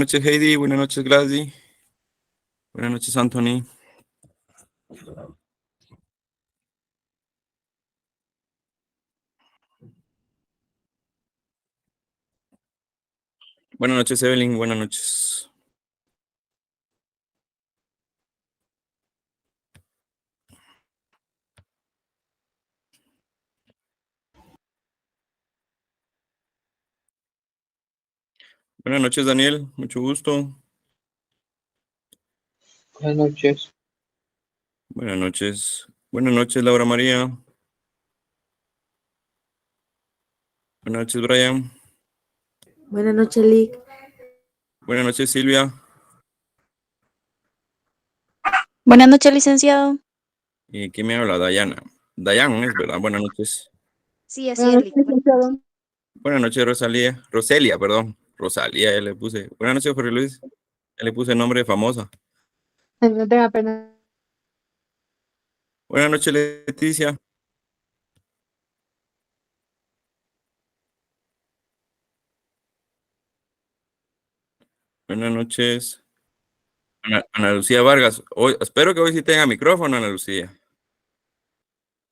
noches, Heidi. Buenas noches, Gladys. Buenas noches, Anthony. Buenas noches, Evelyn. Buenas noches. Buenas noches, Daniel. Mucho gusto. Buenas noches. Buenas noches. Buenas noches, Laura María. Buenas noches, Brian. Buenas noches, Lick. Buenas noches, Silvia. Buenas noches, licenciado. ¿Y quién me habla? Dayana. Dayan, es verdad. Buenas noches. Sí, así es, Lick. Buenas noches, Rosalía. Roselia, perdón. Rosalía, ya le puse. Buenas noches, Jorge Luis. Ya le puse nombre famosa. No tenga pena. Buenas noches, Leticia. Buenas noches. Ana Lucía Vargas. Hoy, espero que hoy sí tenga micrófono, Ana Lucía.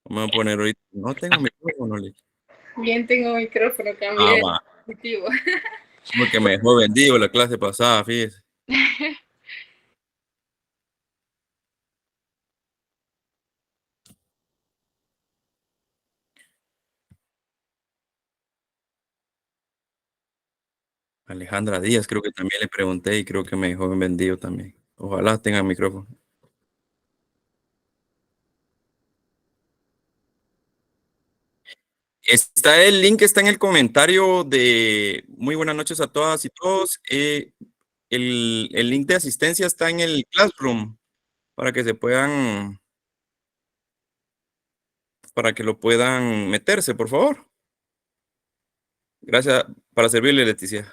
Vamos a poner ahorita. No tengo micrófono, Lick. Bien, tengo micrófono, Ah, cambié va. el dispositivo. Porque me dejó vendido la clase pasada, fíjese. Alejandra Díaz, creo que también le pregunté y creo que me dejó vendido también. Ojalá tenga micrófono. Está el link, está en el comentario de muy buenas noches a todas y todos. El link de asistencia está en el Classroom para que se puedan, para que lo puedan meterse, por favor. Gracias, para servirle, Leticia.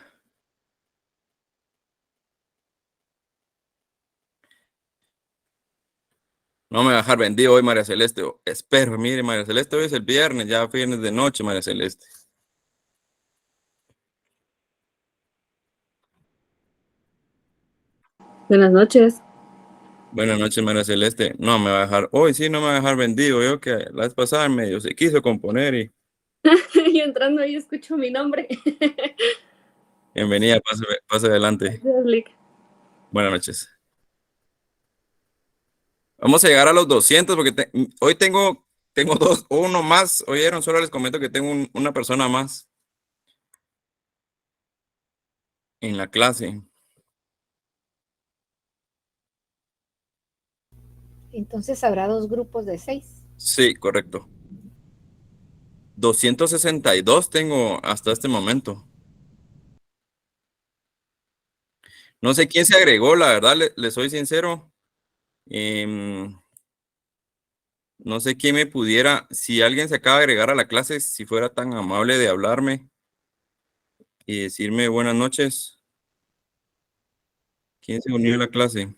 No me va a dejar vendido hoy, María Celeste. Espero, mire, María Celeste, hoy es el viernes, ya viernes de noche, María Celeste. Buenas noches. Buenas noches, María Celeste. No me va a dejar, hoy sí no me va a dejar vendido. Yo que la vez pasada medio se quiso componer y Y entrando ahí escucho mi nombre. bienvenida, pase adelante. Gracias, Lick. Buenas noches. Vamos a llegar a los 200 porque hoy tengo uno más. Oyeron, solo les comento que tengo una persona más en la clase. Entonces habrá 2 grupos de 6. Sí, correcto. 262 tengo hasta este momento. No sé quién se agregó, la verdad, le soy sincero. No sé quién me pudiera, si alguien se acaba de agregar a la clase, si fuera tan amable de hablarme y decirme buenas noches. ¿Quién se unió a la clase?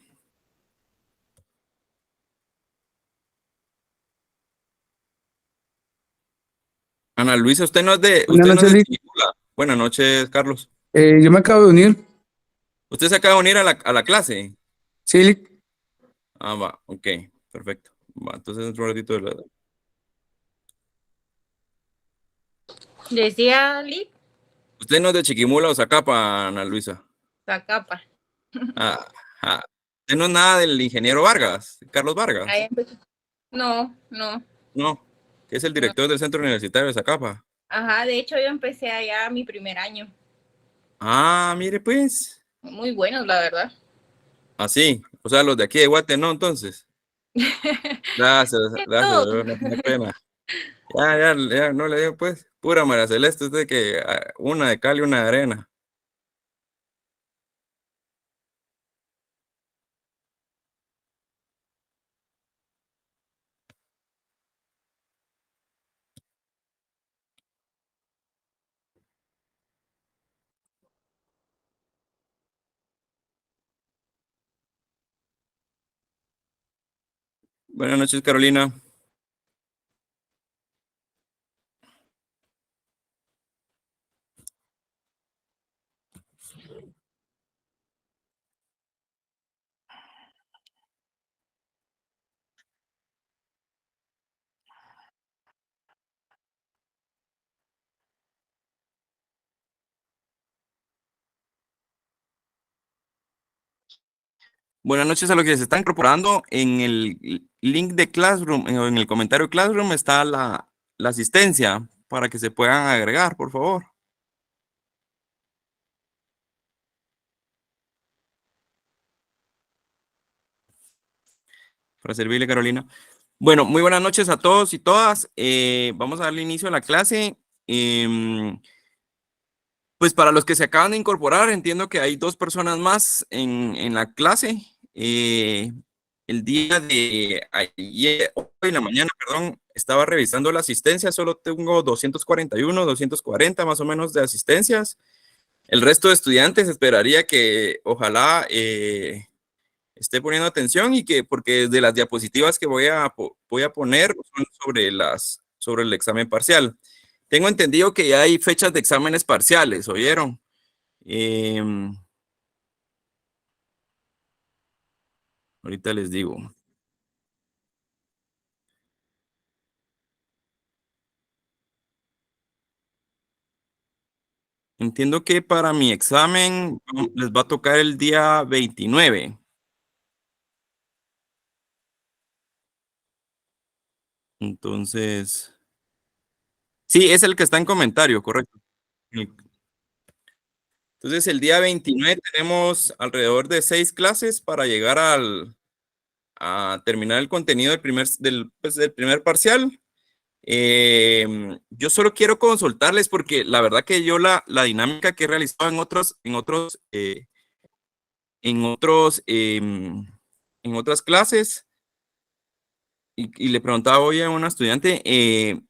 Ana Luisa, usted no es de Buenas noches, Lick. Chiquimula. Buenas noches, Carlos. Yo me acabo de unir. ¿Usted se acaba de unir a la clase? Sí, Lick. Ah, va, ok, perfecto. Va, entonces dentro de un ratito de la... Decía Lick, ¿Usted no es de Chiquimula o Zacapa, Ana Luisa? Zacapa. Ah, ah. ¿Usted no es nada del ingeniero Vargas, Carlos Vargas? Ahí empezó. No. No, que es el director del Centro Universitario de Zacapa. Ajá, de hecho yo empecé allá mi primer año. Ah, mire pues. Muy buenos, la verdad. Así, o sea, los de aquí de Guate, ¿no? Entonces. Gracias, gracias, Todo. no tiene pena. Ya, no le digo pues. Pura María Celeste, usted que una de cal y una de arena. Buenas noches, Carolina. Buenas noches a los que se están incorporando. En el link de Classroom, en el comentario Classroom está la asistencia para que se puedan agregar, por favor. Para servirle, Carolina. Bueno, muy buenas noches a todos y todas. Vamos a darle inicio a la clase. Pues para los que se acaban de incorporar, entiendo que hay 2 personas más en la clase. El día de ayer, hoy en la mañana, perdón, estaba revisando la asistencia, solo tengo 241, 240 más o menos de asistencias. El resto de estudiantes esperaría que ojalá esté poniendo atención y que, porque de las diapositivas que voy a poner son sobre el examen parcial. Tengo entendido que ya hay fechas de exámenes parciales, ¿oyeron? Ahorita les digo. Entiendo que para mi examen les va a tocar el día 29. Entonces, sí, es el que está en comentario, correcto. Entonces, el día 29 tenemos alrededor de 6 clases para llegar a terminar el contenido del primer parcial. Yo solo quiero consultarles porque la verdad que yo la dinámica que he realizado en otras clases y le preguntaba hoy a una estudiante,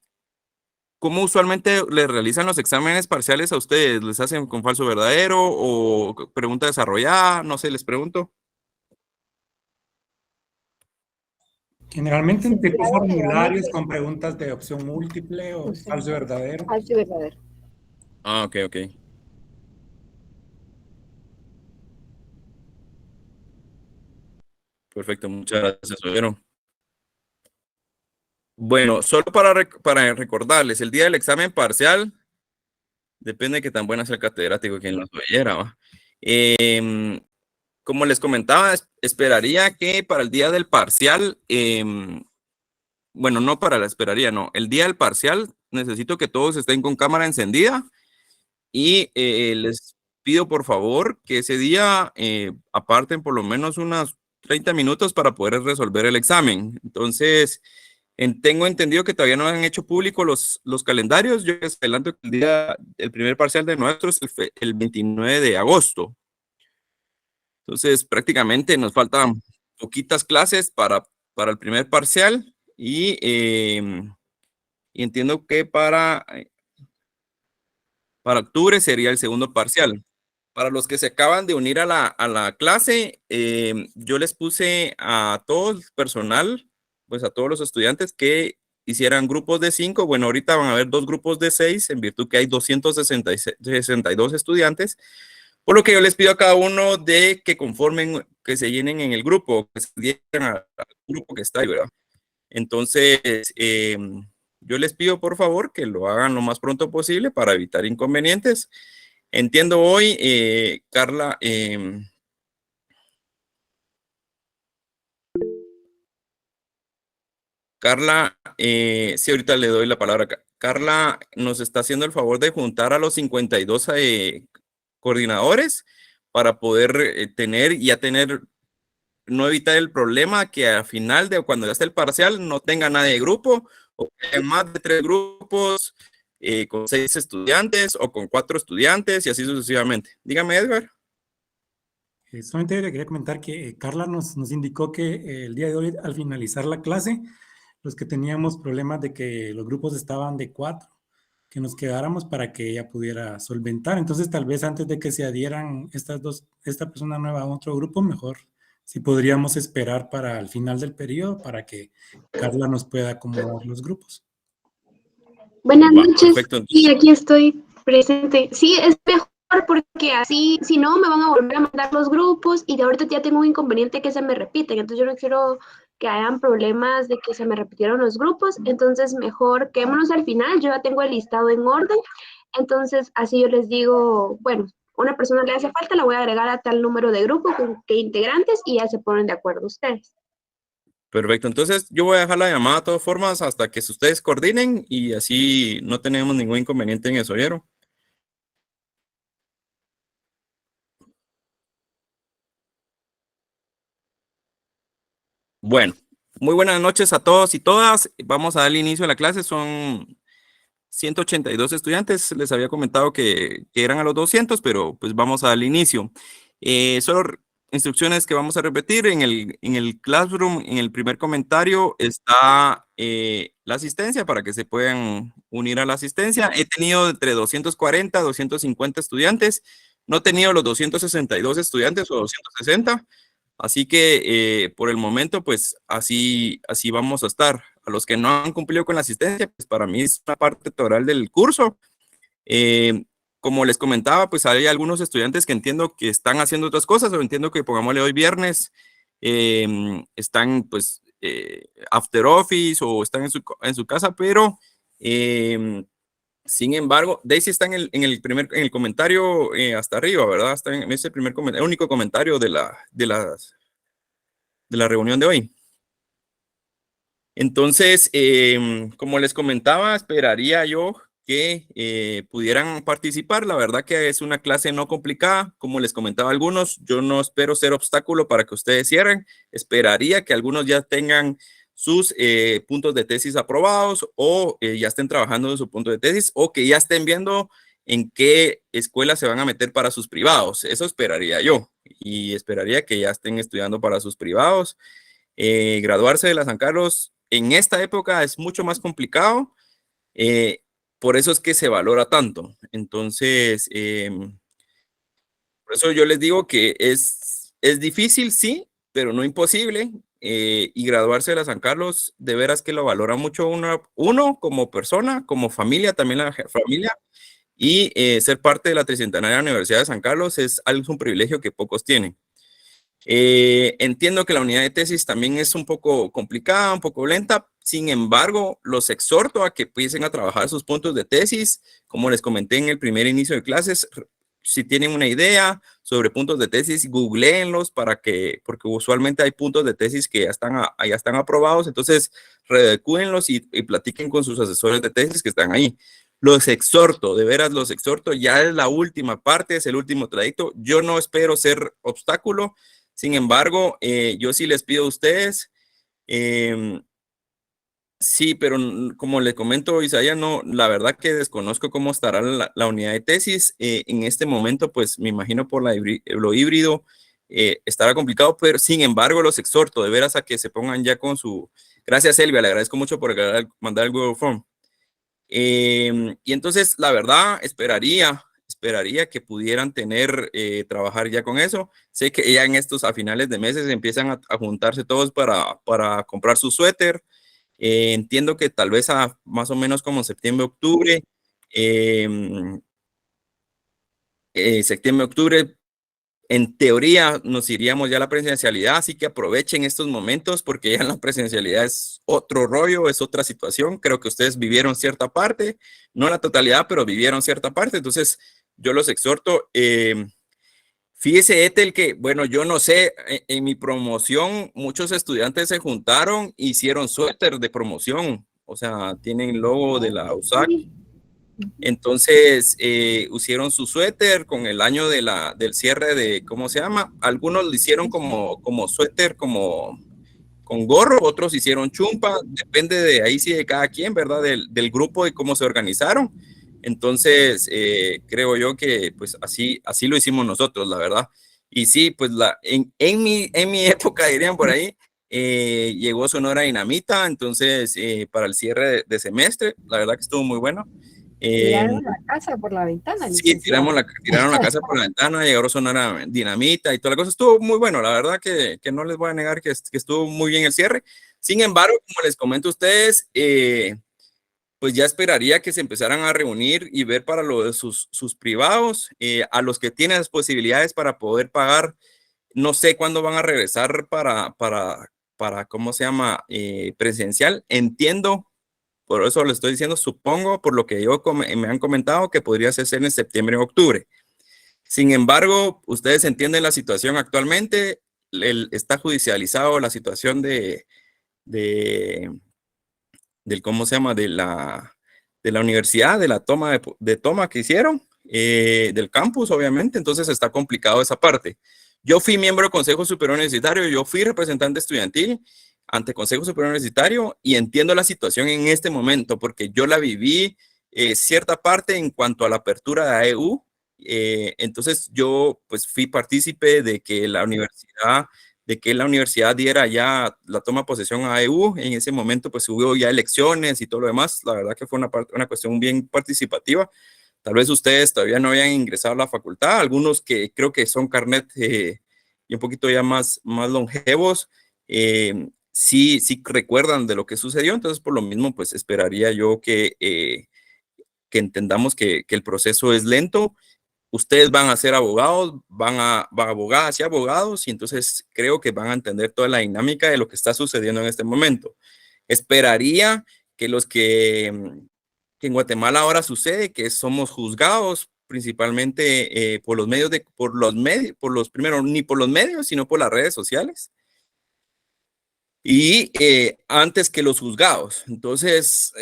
¿cómo usualmente les realizan los exámenes parciales a ustedes? ¿Les hacen con falso verdadero o pregunta desarrollada? No sé, les pregunto. Generalmente en tipos formularios con preguntas de opción múltiple o falso verdadero. Falso y verdadero. Ah, ok. Perfecto, muchas gracias, oyeron. Bueno, solo para recordarles, el día del examen parcial, depende de qué tan buena sea el catedrático quien los oyera, ¿va? Como les comentaba, esperaría que para el día del parcial, bueno, no para la esperaría, no. El día del parcial necesito que todos estén con cámara encendida y les pido por favor que ese día aparten por lo menos unos 30 minutos para poder resolver el examen. Entonces, tengo entendido que todavía no han hecho público los calendarios. Yo les adelanto que el primer parcial de nuestros es el 29 de agosto. Entonces, prácticamente nos faltan poquitas clases para el primer parcial y entiendo que para octubre sería el segundo parcial. Para los que se acaban de unir a la clase, yo les puse a todo el personal, pues a todos los estudiantes que hicieran grupos de 5. Bueno, ahorita van a haber 2 grupos de 6 en virtud que hay 262 estudiantes. Por lo que yo les pido a cada uno de que conformen, que se llenen en el grupo, que se llenen al grupo que está ahí, ¿verdad? Entonces, yo les pido por favor que lo hagan lo más pronto posible para evitar inconvenientes. Entiendo hoy, Carla, sí, ahorita le doy la palabra. Carla nos está haciendo el favor de juntar a los 52 coordinadores para poder no evitar el problema que al final de cuando ya esté el parcial no tenga nadie de grupo o que más de 3 grupos con 6 estudiantes o con 4 estudiantes y así sucesivamente. Dígame, Edgar. Solamente le quería comentar que Carla nos indicó que el día de hoy, al finalizar la clase, los que teníamos problemas de que los grupos estaban de 4, que nos quedáramos para que ella pudiera solventar. Entonces, tal vez antes de que se adhieran esta persona nueva a otro grupo, mejor si podríamos esperar para el final del periodo para que Carla nos pueda acomodar los grupos. Buenas noches. Perfecto. Sí, aquí estoy presente. Sí, es mejor porque así, si no, me van a volver a mandar los grupos y de ahorita ya tengo un inconveniente que se me repiten. Entonces, yo no quiero que hayan problemas de que se me repitieron los grupos. Entonces, mejor quedémonos al final. Yo ya tengo el listado en orden. Entonces, así yo les digo, bueno, una persona le hace falta, la voy a agregar a tal número de grupo con qué integrantes y ya se ponen de acuerdo ustedes. Perfecto, entonces yo voy a dejar la llamada de todas formas hasta que ustedes coordinen y así no tenemos ningún inconveniente en eso, ¿vieron? Bueno, muy buenas noches a todos y todas. Vamos a dar inicio a la clase. Son 182 estudiantes. Les había comentado que eran a los 200, pero pues vamos a dar inicio. Solo instrucciones que vamos a repetir. En el Classroom, en el primer comentario, está la asistencia para que se puedan unir a la asistencia. He tenido entre 240 a 250 estudiantes. No he tenido los 262 estudiantes o 260. Así que por el momento, pues así vamos a estar. A los que no han cumplido con la asistencia, pues para mí es una parte integral del curso. Como les comentaba, pues hay algunos estudiantes que entiendo que están haciendo otras cosas, o entiendo que, pongámosle, hoy viernes, están pues after office o están en su casa, pero sin embargo, Daisy está en el comentario hasta arriba, ¿verdad? Está en ese primer comentario, el único comentario de la reunión de hoy. Entonces, como les comentaba, esperaría yo que pudieran participar. La verdad que es una clase no complicada. Como les comentaba a algunos, yo no espero ser obstáculo para que ustedes cierren. Esperaría que algunos ya tengan sus puntos de tesis aprobados o ya estén trabajando en su punto de tesis o que ya estén viendo en qué escuela se van a meter para sus privados. Eso esperaría yo y esperaría que ya estén estudiando para sus privados. Graduarse de la San Carlos en esta época es mucho más complicado. Por eso es que se valora tanto. Entonces, por eso yo les digo que es difícil, sí, pero no imposible. Y graduarse de la San Carlos, de veras que lo valora mucho uno como persona, como familia, también la familia. Y ser parte de la Tricentenaria Universidad de San Carlos es un privilegio que pocos tienen. Entiendo que la unidad de tesis también es un poco complicada, un poco lenta. Sin embargo, los exhorto a que empiecen a trabajar sus puntos de tesis. Como les comenté en el primer inicio de clases, si tienen una idea sobre puntos de tesis, googleenlos porque usualmente hay puntos de tesis que ya están aprobados. Entonces, redacúenlos y platiquen con sus asesores de tesis que están ahí. Los exhorto, de veras los exhorto. Ya es la última parte, es el último trayecto. Yo no espero ser obstáculo. Sin embargo, yo sí les pido a ustedes, sí, pero como le comento, Isaías, no, la verdad que desconozco cómo estará la unidad de tesis. En este momento, pues me imagino por lo híbrido estará complicado, pero sin embargo los exhorto de veras a que se pongan ya con su... Gracias, Elvia, le agradezco mucho por mandar el Google Form. Y entonces, la verdad, esperaría que pudieran trabajar ya con eso. Sé que ya en estos a finales de meses empiezan a juntarse todos para comprar su suéter. Entiendo que tal vez más o menos como septiembre, octubre, en teoría nos iríamos ya a la presencialidad, así que aprovechen estos momentos porque ya la presencialidad es otro rollo, es otra situación. Creo que ustedes vivieron cierta parte, no la totalidad, pero vivieron cierta parte. Entonces, yo los exhorto. Fíjese, Ethel, que, bueno, yo no sé, en mi promoción muchos estudiantes se juntaron, hicieron suéter de promoción, o sea, tienen logo de la USAC. Entonces, hicieron su suéter con el año del cierre de, ¿cómo se llama? Algunos lo hicieron como suéter, como con gorro, otros hicieron chumpa, depende de ahí sí de cada quien, ¿verdad? Del grupo y cómo se organizaron. Entonces, creo yo que pues así lo hicimos nosotros, la verdad. Y sí, pues en mi época, dirían por ahí, llegó Sonora Dinamita, entonces para el cierre de semestre, la verdad que estuvo muy bueno. Tiraron la casa por la ventana. Sí, tiraron la casa por la ventana, llegaron Sonora Dinamita y toda la cosa. Estuvo muy bueno, la verdad que no les voy a negar que estuvo muy bien el cierre. Sin embargo, como les comento a ustedes, pues ya esperaría que se empezaran a reunir y ver para lo de sus privados, a los que tienen las posibilidades para poder pagar. No sé cuándo van a regresar para ¿cómo se llama? Presencial. Entiendo, por eso lo estoy diciendo, supongo, por lo que me han comentado, que podría ser en septiembre o octubre. Sin embargo, ustedes entienden la situación actualmente, está judicializado la situación del ¿cómo se llama? De la universidad, de la toma de toma que hicieron, del campus, obviamente, entonces está complicado esa parte. Yo fui miembro del Consejo Superior Universitario, yo fui representante estudiantil ante Consejo Superior Universitario y entiendo la situación en este momento porque yo la viví cierta parte en cuanto a la apertura de AEU. Entonces yo pues fui partícipe de que la universidad diera ya la toma de posesión a AEU. En ese momento pues hubo ya elecciones y todo lo demás. La verdad que fue una cuestión bien participativa. Tal vez ustedes todavía no habían ingresado a la facultad, algunos que creo que son carnet y un poquito ya más longevos, sí recuerdan de lo que sucedió. Entonces por lo mismo pues esperaría yo que entendamos que el proceso es lento. Ustedes van a ser abogados, van a abogadas y abogados, y entonces creo que van a entender toda la dinámica de lo que está sucediendo en este momento. Esperaría que los que en Guatemala ahora sucede, que somos juzgados principalmente por los medios, primero, ni por los medios, sino por las redes sociales. Y antes que los juzgados. Entonces,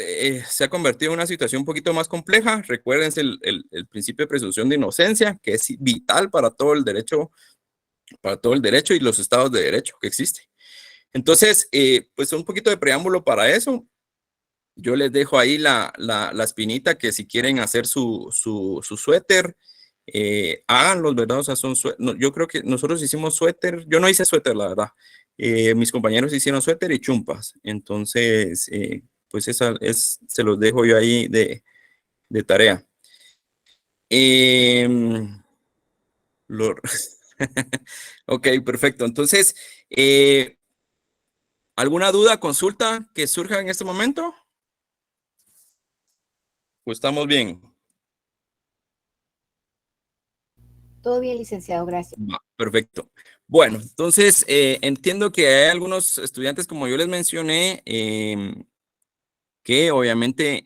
se ha convertido en una situación un poquito más compleja. Recuérdense el principio de presunción de inocencia, que es vital para todo el derecho y los estados de derecho que existen. Entonces, pues un poquito de preámbulo para eso. Yo les dejo ahí la espinita que si quieren hacer su suéter, háganlos, ¿verdad? O sea, yo creo que nosotros hicimos suéter. Yo no hice suéter, la verdad. Mis compañeros hicieron suéter y chumpas. Entonces, pues se los dejo yo ahí de tarea. Ok, perfecto. Entonces, ¿alguna duda, consulta que surja en este momento? Pues estamos bien. Todo bien, licenciado, gracias. Perfecto. Bueno, entonces entiendo que hay algunos estudiantes, como yo les mencioné, que obviamente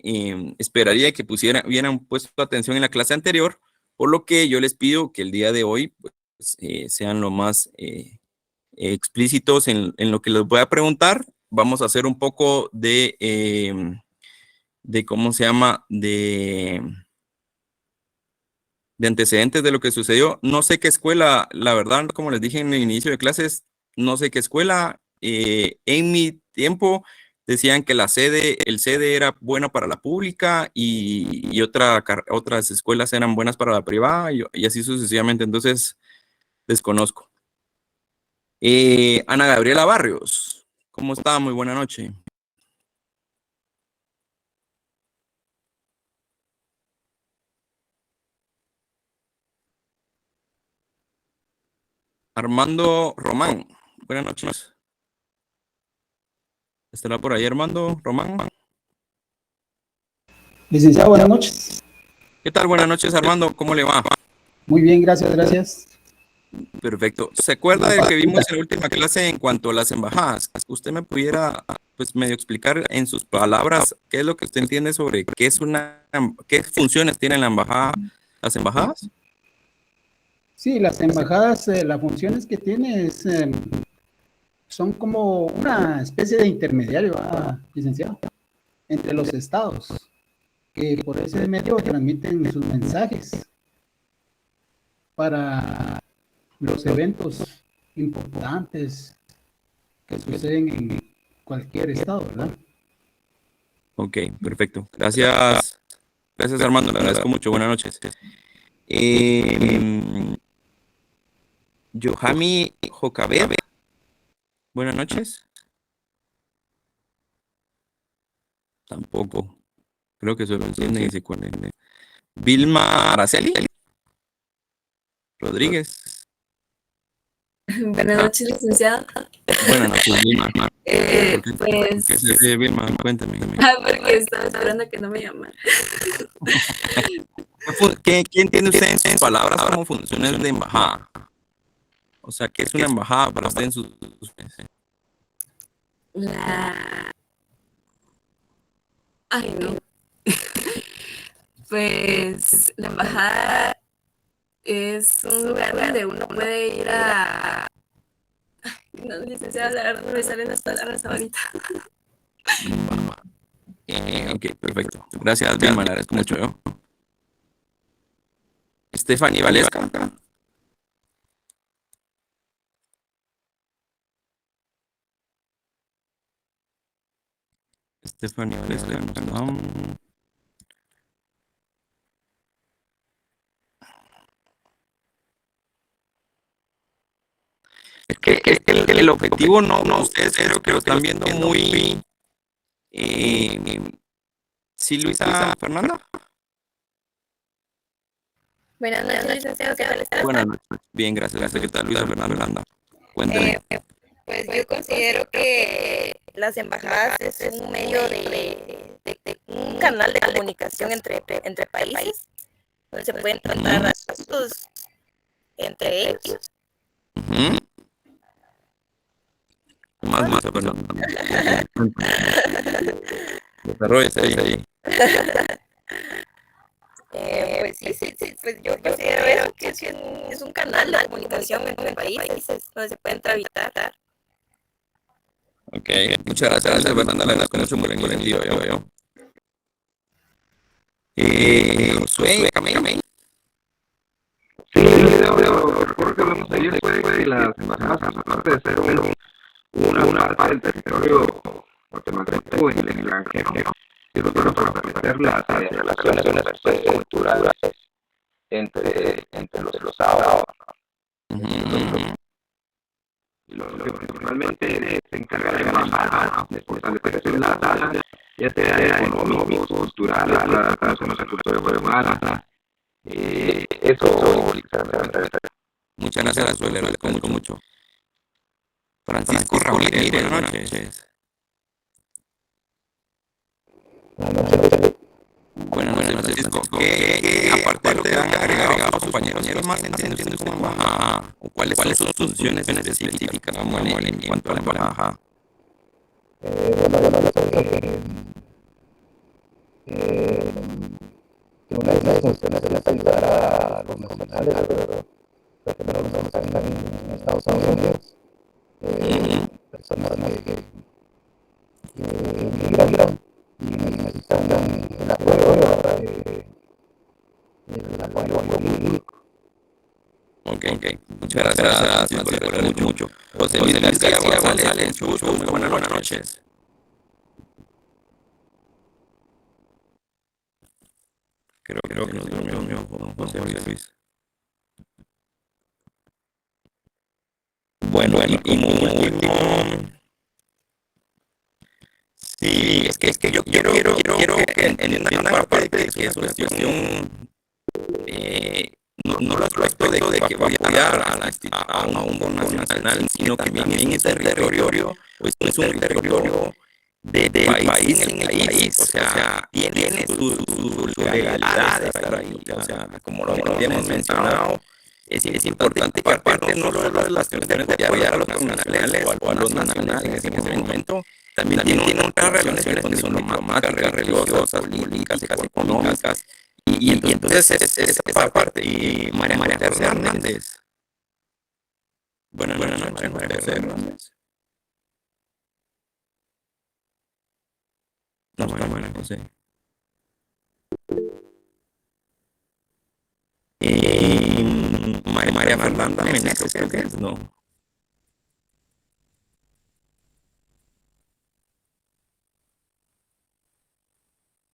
esperaría que hubieran puesto atención en la clase anterior, por lo que yo les pido que el día de hoy pues, sean lo más explícitos en lo que les voy a preguntar. Vamos a hacer un poco de ¿cómo se llama? De antecedentes de lo que sucedió. No sé qué escuela, la verdad, como les dije en el inicio de clases, no sé qué escuela. En mi tiempo decían que el sede era buena para la pública y otras escuelas eran buenas para la privada y así sucesivamente. Entonces, desconozco. Ana Gabriela Barrios, ¿cómo está? Muy buena noche. Armando Román, buenas noches. ¿Estará por ahí Armando Román? Licenciado, buenas noches. ¿Qué tal? Buenas noches, Armando. ¿Cómo le va? Muy bien, gracias, gracias. Perfecto. ¿Se acuerda del que vimos en la última clase en cuanto a las embajadas? ¿Usted me pudiera, pues, medio explicar en sus palabras qué es lo que usted entiende sobre qué funciones tienen las embajadas? Sí, las embajadas, las funciones que tiene son como una especie de intermediario, licenciado, entre los estados, que por ese medio transmiten sus mensajes para los eventos importantes que suceden en cualquier estado, ¿verdad? Ok, perfecto. Gracias. Gracias, Armando. Le agradezco mucho. Buenas noches. Yohami Jocabe. Buenas noches. Tampoco. Creo que solo entienden y se conectan. Vilma Araceli Rodríguez. Buenas noches, licenciado. Buenas noches, Vilma. Pues... ¿Qué se ríe, Vilma? Cuéntame. Porque estaba esperando que no me llamara. ¿Qué entiende usted en sus palabras como funciones de embajada? O sea, ¿qué es una embajada para usted en sus... Ay, no. Pues la embajada es un lugar donde uno puede ir a... No, licenciada, la verdad no me salen las palabras ahorita. Ok, perfecto. Gracias, Vilma, le agradezco mucho yo. Stephanie Valesca. Stephanie Valesca. Es que el objetivo no, ustedes creo que lo están viendo muy... sí, Luisa Fernanda. Buenas noches, licenciado, ¿qué tal está? Buenas noches. Bien, gracias. ¿Qué tal, Luisa Fernanda? Cuénteme. Pues yo considero que las embajadas es un medio de un canal de comunicación entre países, donde se pueden tratar asuntos entre ellos. Más, perdón. Desarrollese ahí. Pues sí, pues yo considero que es un canal de comunicación entre países, donde se pueden tratar. Ok, muchas gracias, Fernanda, le agradezco mucho por el entendido, yo. Josué, Camey. Sí, recuerdo que vamos a ir después de las embajadas, aparte de ser una parte del territorio guatemalteco en el extranjero, sirve para fortalecer las relaciones culturales entre los estados. Lo que principalmente se encarga de embajada, de fortalecer las áreas, ya sea económicos, culturales, para conocer la cultura de Guatemala. Eso, muchas gracias, Josué, le agradezco mucho. Francisco Ramírez, buenas noches. Buenas noches, Francisco. Aparte de lo que han agregado a los compañeros, más entienden como embajada, o cuáles son sus funciones específicas en cuanto a la embajada. Una de las funciones es ayudar a los nacionales, los que no están en Estados Unidos, personas que emigran y necesitan el apoyo jurídico. Ok. Muchas gracias, le agradezco mucho. José Luis García González, Chucho, muy buenas noches. Creo que nos durmió José Luis. Bueno, y como último, sí, es que yo quiero que entiendan una parte de que es una cuestión, no el aspecto de que voy a apoyar a un bono nacional, sino que también este territorio pues, es un territorio de país en el país, o sea, tiene su legalidad de estar ahí, o sea, como lo habíamos mencionado, es importante que aparte no solo de las cuestiones de apoyar a los nacionales o a los nacionales en ese momento, también tiene otras relaciones que son diplomáticas, religiosas, políticas, económicas, y entonces esa parte. Y María José Hernández. Buenas noches, María José Hernández. No, María José. María Fernanda Meneses, creo que es, no.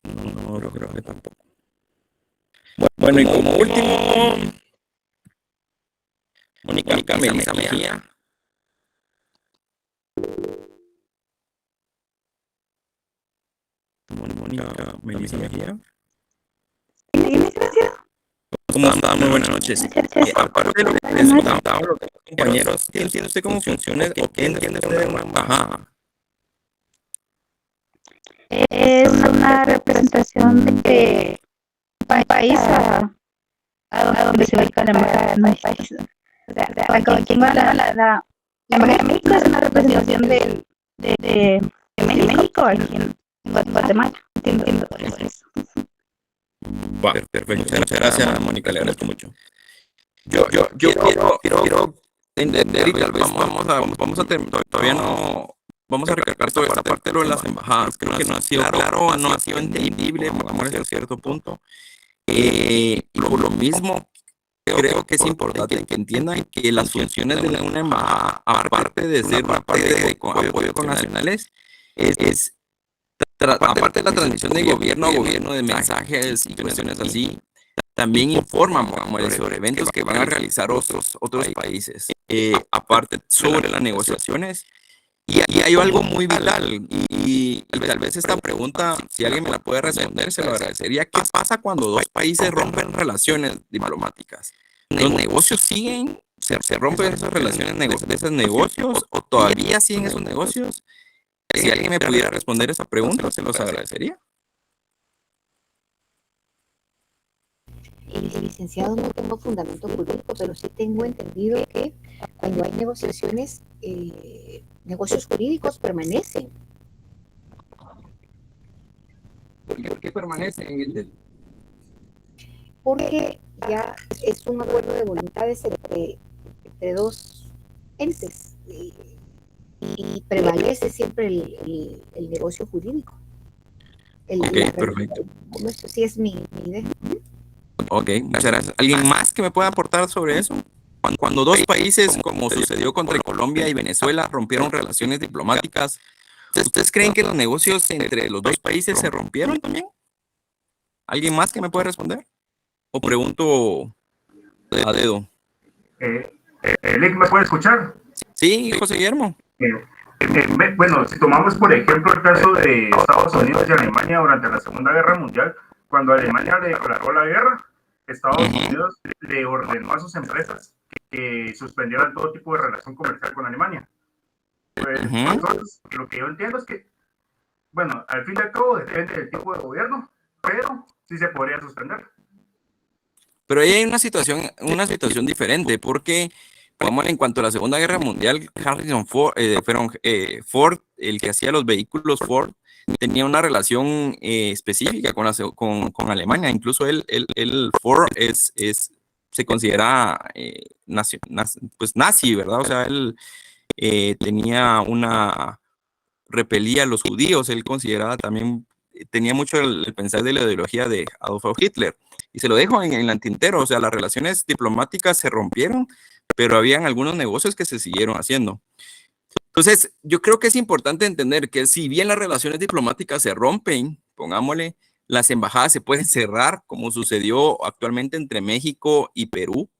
No, creo que tampoco. Bueno, y como último, Mónica Melissa Mejía. Mónica Melissa Mejía. ¿Cómo está? Muy buenas noches. Aparte de lo que les contaba, los compañeros, ¿qué entiende usted como funciones o qué entiende usted de una embajada? Es una representación de un país a donde se ubica la embajada, no es país. O sea, con quien va la embajada de México es una representación de México aquí en Guatemala. Entiendo por eso. Perfecto. Muchas gracias, Mónica, le agradezco mucho. Yo quiero entender y tal vez todavía no vamos a recargar toda esta parte de lo de las embajadas. Creo que no ha sido claro, no ha sido entendible, vamos a cierto punto. Y por lo mismo, creo que es importante que entiendan que las funciones de una embajada, aparte de ser una parte de apoyo con nacionales, aparte de la transmisión de gobierno a gobierno de mensajes y cuestiones así, también informan sobre eventos que van a realizar otros países. Aparte sobre las negociaciones. Y hay algo muy vital, y tal vez esta pregunta, si alguien me la puede responder, se lo agradecería. ¿Qué pasa cuando dos países rompen relaciones diplomáticas? ¿Los negocios siguen? ¿Se rompen esas relaciones de esos negocios? ¿O todavía siguen esos negocios? Si alguien me pudiera responder esa pregunta, se los agradecería. Licenciado, no tengo fundamento jurídico, pero sí tengo entendido que cuando hay negociaciones, negocios jurídicos permanecen. ¿Por qué permanecen? Porque ya es un acuerdo de voluntades entre dos entes y prevalece siempre el negocio jurídico. Perfecto. Eso sí es mi idea. Ok, muchas gracias. ¿Alguien más que me pueda aportar sobre eso? Cuando dos países, como sucedió contra Colombia y Venezuela, rompieron relaciones diplomáticas, ¿ustedes creen que los negocios entre los dos países se rompieron también? ¿Alguien más que me pueda responder? ¿O pregunto a dedo? Lick, ¿me puede escuchar? Sí, José Guillermo. Bueno, si tomamos por ejemplo el caso de Estados Unidos y Alemania durante la Segunda Guerra Mundial, cuando Alemania le declaró la guerra, Estados Unidos le ordenó a sus empresas que suspendieran todo tipo de relación comercial con Alemania. Pues, entonces, lo que yo entiendo es que, bueno, al fin y al cabo depende del tipo de gobierno, pero sí se podría suspender. Pero ahí hay una situación diferente, porque vamos, en cuanto a la Segunda Guerra Mundial, Harrison Ford, Ford, el que hacía los vehículos Ford, tenía una relación específica con Alemania. Incluso Ford se considera nazi, ¿verdad? O sea, él repelía a los judíos. Él consideraba también, tenía mucho el pensar de la ideología de Adolf Hitler. Y se lo dejo en el tintero. O sea, las relaciones diplomáticas se rompieron, pero habían algunos negocios que se siguieron haciendo. Entonces, yo creo que es importante entender que si bien las relaciones diplomáticas se rompen, pongámosle, las embajadas se pueden cerrar, como sucedió actualmente entre México y Perú.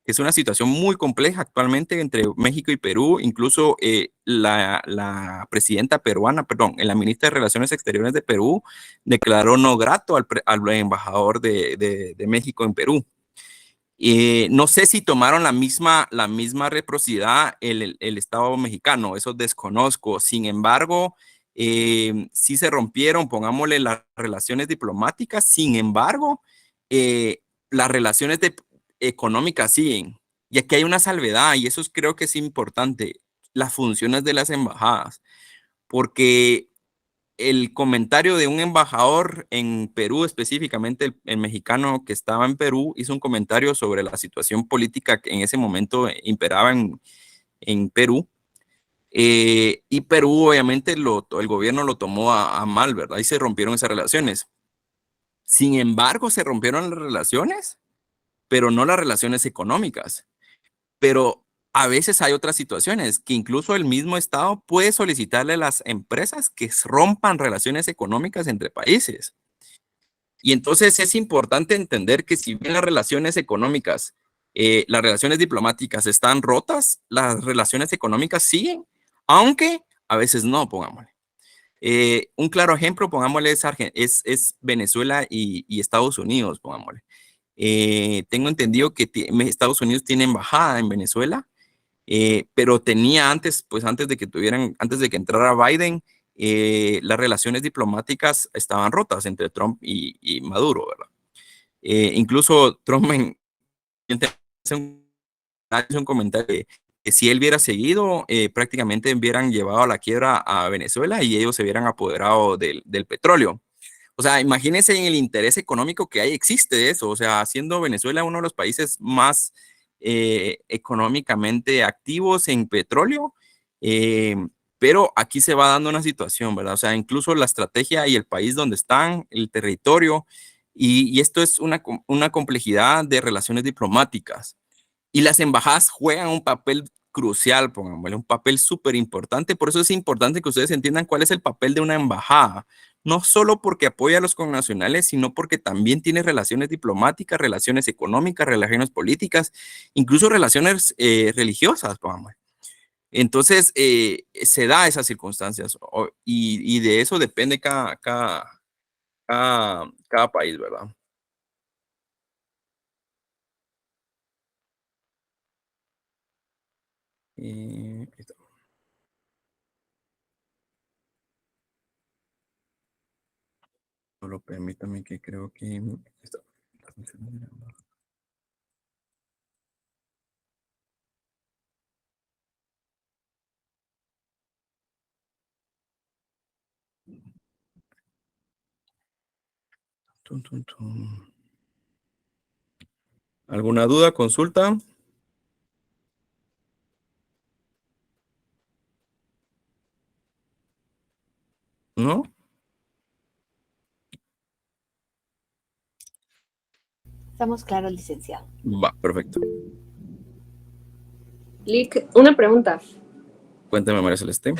Es una situación muy compleja actualmente entre México y Perú. Incluso la presidenta peruana, la ministra de Relaciones Exteriores de Perú declaró no grato al embajador de México en Perú. No sé si tomaron la misma reciprocidad el Estado mexicano, eso desconozco. Sin embargo, sí se rompieron, pongámosle, las relaciones diplomáticas. Sin embargo, las relaciones económicas siguen. Y aquí hay una salvedad, y eso creo que es importante, las funciones de las embajadas. Porque el comentario de un embajador en Perú, específicamente el mexicano que estaba en Perú, hizo un comentario sobre la situación política que en ese momento imperaba en Perú. Y Perú, obviamente, el gobierno lo tomó a mal, ¿verdad? Y se rompieron esas relaciones. Sin embargo, se rompieron las relaciones, pero no las relaciones económicas. Pero a veces hay otras situaciones que incluso el mismo Estado puede solicitarle a las empresas que rompan relaciones económicas entre países. Y entonces es importante entender que si bien las relaciones económicas, las relaciones diplomáticas están rotas, las relaciones económicas siguen, aunque a veces no, pongámosle. Un claro ejemplo, pongámosle, es Venezuela y Estados Unidos, pongámosle. Tengo entendido que Estados Unidos tiene embajada en Venezuela, pero tenía antes de que entrara Biden, las relaciones diplomáticas estaban rotas entre Trump y Maduro, ¿verdad? Incluso Trump hace un comentario que si él hubiera seguido, prácticamente hubieran llevado a la quiebra a Venezuela y ellos se hubieran apoderado del petróleo. O sea, imagínense en el interés económico que existe eso. O sea, siendo Venezuela uno de los países más económicamente activos en petróleo, pero aquí se va dando una situación, ¿verdad? O sea, incluso la estrategia y el país donde están, el territorio, y esto es una complejidad de relaciones diplomáticas. Y las embajadas juegan un papel crucial, pongámosle, un papel súper importante. Por eso es importante que ustedes entiendan cuál es el papel de una embajada. No solo porque apoya a los connacionales, sino porque también tiene relaciones diplomáticas, relaciones económicas, relaciones políticas, incluso relaciones religiosas, pongámosle. Entonces, se da esas circunstancias y de eso depende cada país, ¿verdad? Solo permítame que creo que está funcionando. ¿Alguna duda, consulta? ¿No? Estamos claros, licenciado. Va, perfecto. Lick, una pregunta. Cuéntame, María Celeste.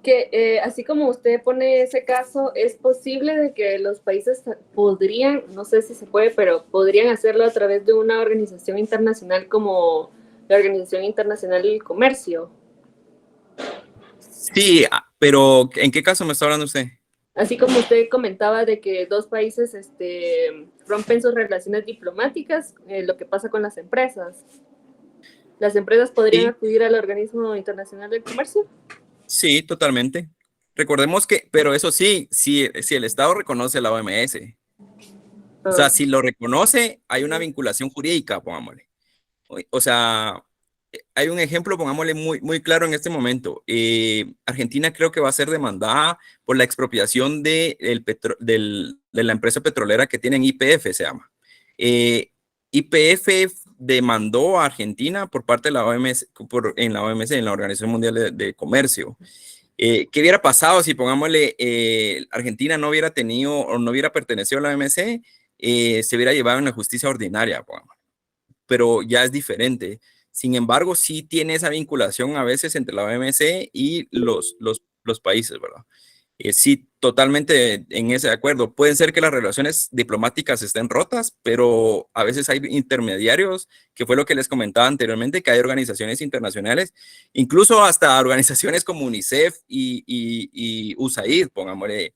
Que así como usted pone ese caso, ¿es posible de que los países podrían, no sé si se puede, pero podrían hacerlo a través de una organización internacional como la Organización Internacional del Comercio? Sí, pero ¿en qué caso me está hablando usted? Así como usted comentaba de que dos países rompen sus relaciones diplomáticas, lo que pasa con las empresas. ¿Las empresas podrían acudir al Organismo Internacional del Comercio? Sí, totalmente. Recordemos que, pero eso sí, si el Estado reconoce la OMS. O sea, si lo reconoce, hay una vinculación jurídica, pongámosle. O sea, hay un ejemplo, pongámosle muy claro en este momento. Argentina creo que va a ser demandada por la expropiación de la empresa petrolera que tienen YPF, se llama. YPF demandó a Argentina por parte de la OMS, en la Organización Mundial de Comercio. ¿Qué hubiera pasado si, pongámosle, Argentina no hubiera tenido o no hubiera pertenecido a la OMC? Se hubiera llevado en la justicia ordinaria, pongámosle. Pero ya es diferente. Sin embargo, sí tiene esa vinculación a veces entre la OMC y los países, ¿verdad? Sí, totalmente en ese acuerdo. Pueden ser que las relaciones diplomáticas estén rotas, pero a veces hay intermediarios, que fue lo que les comentaba anteriormente, que hay organizaciones internacionales, incluso hasta organizaciones como UNICEF y USAID, pongámosle.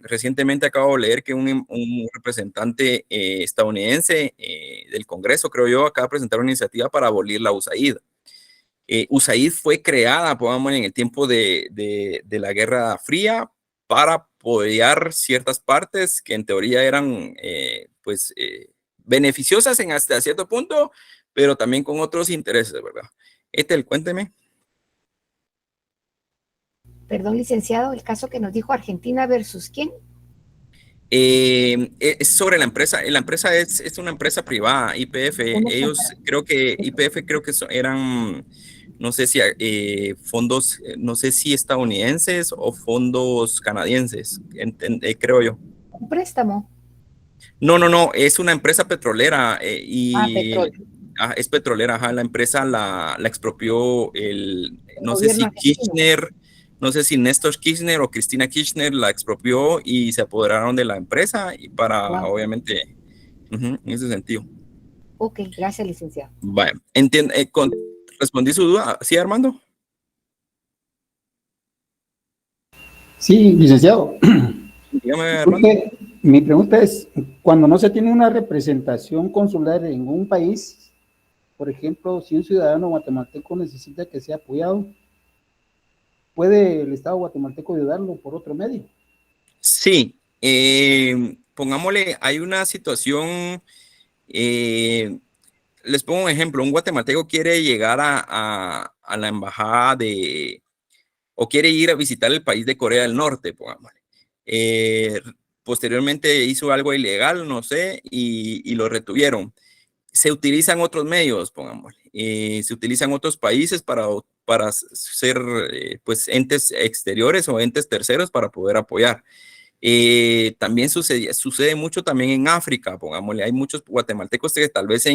Recientemente acabo de leer que un representante estadounidense del Congreso, creo yo, acaba de presentar una iniciativa para abolir la USAID. USAID fue creada, pongamos, en el tiempo de la Guerra Fría para apoyar ciertas partes que en teoría eran beneficiosas hasta cierto punto, pero también con otros intereses, ¿verdad? Etel, cuénteme. Perdón, licenciado, el caso que nos dijo Argentina versus ¿quién? Es sobre la empresa. La empresa es una empresa privada, YPF. Ellos, creo que YPF eran, no sé si fondos, no sé si estadounidenses o fondos canadienses, creo yo. ¿Un préstamo? No, es una empresa petrolera petróleo. Es petrolera, ajá. La empresa la expropió no sé si Kirchner. No sé si Néstor Kirchner o Cristina Kirchner la expropió y se apoderaron de la empresa y para, obviamente, en ese sentido. Ok, gracias, licenciado. Vale, ¿respondí su duda? ¿Sí, Armando? Sí, licenciado. Dígame, Armando. Mi pregunta es, cuando no se tiene una representación consular en un país, por ejemplo, si un ciudadano guatemalteco necesita que sea apoyado, ¿puede el Estado guatemalteco ayudarlo por otro medio? Sí, pongámosle, hay una situación, les pongo un ejemplo, un guatemalteco quiere llegar a la embajada o quiere ir a visitar el país de Corea del Norte, pongámosle. Posteriormente hizo algo ilegal, no sé, y lo retuvieron. se utilizan otros medios, pongámosle, se utilizan otros países para ser pues entes exteriores o entes terceros para poder apoyar. También sucede mucho también en África, pongámosle, hay muchos guatemaltecos que tal vez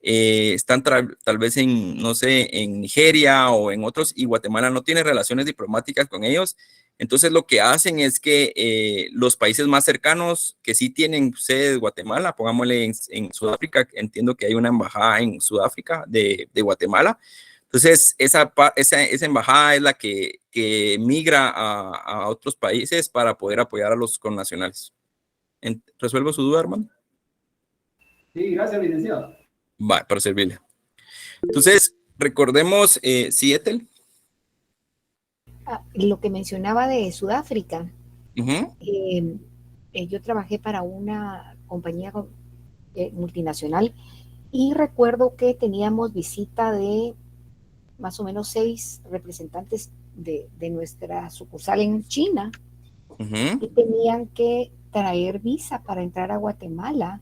están tal vez en, no sé, en Nigeria o en otros, y Guatemala no tiene relaciones diplomáticas con ellos. Entonces lo que hacen es que los países más cercanos que sí tienen sede de Guatemala, pongámosle en Sudáfrica, entiendo que hay una embajada en Sudáfrica de Guatemala. Entonces esa embajada es la que migra a otros países para poder apoyar a los connacionales. ¿Resuelvo su duda, Armando? Sí, gracias, licenciado. Va, para servirle. Entonces, recordemos, ¿sí, Ethel? Lo que mencionaba de Sudáfrica, Uh-huh. Yo trabajé para una compañía multinacional y recuerdo que teníamos visita de más o menos 6 representantes de nuestra sucursal en China, Uh-huh. y tenían que traer visa para entrar a Guatemala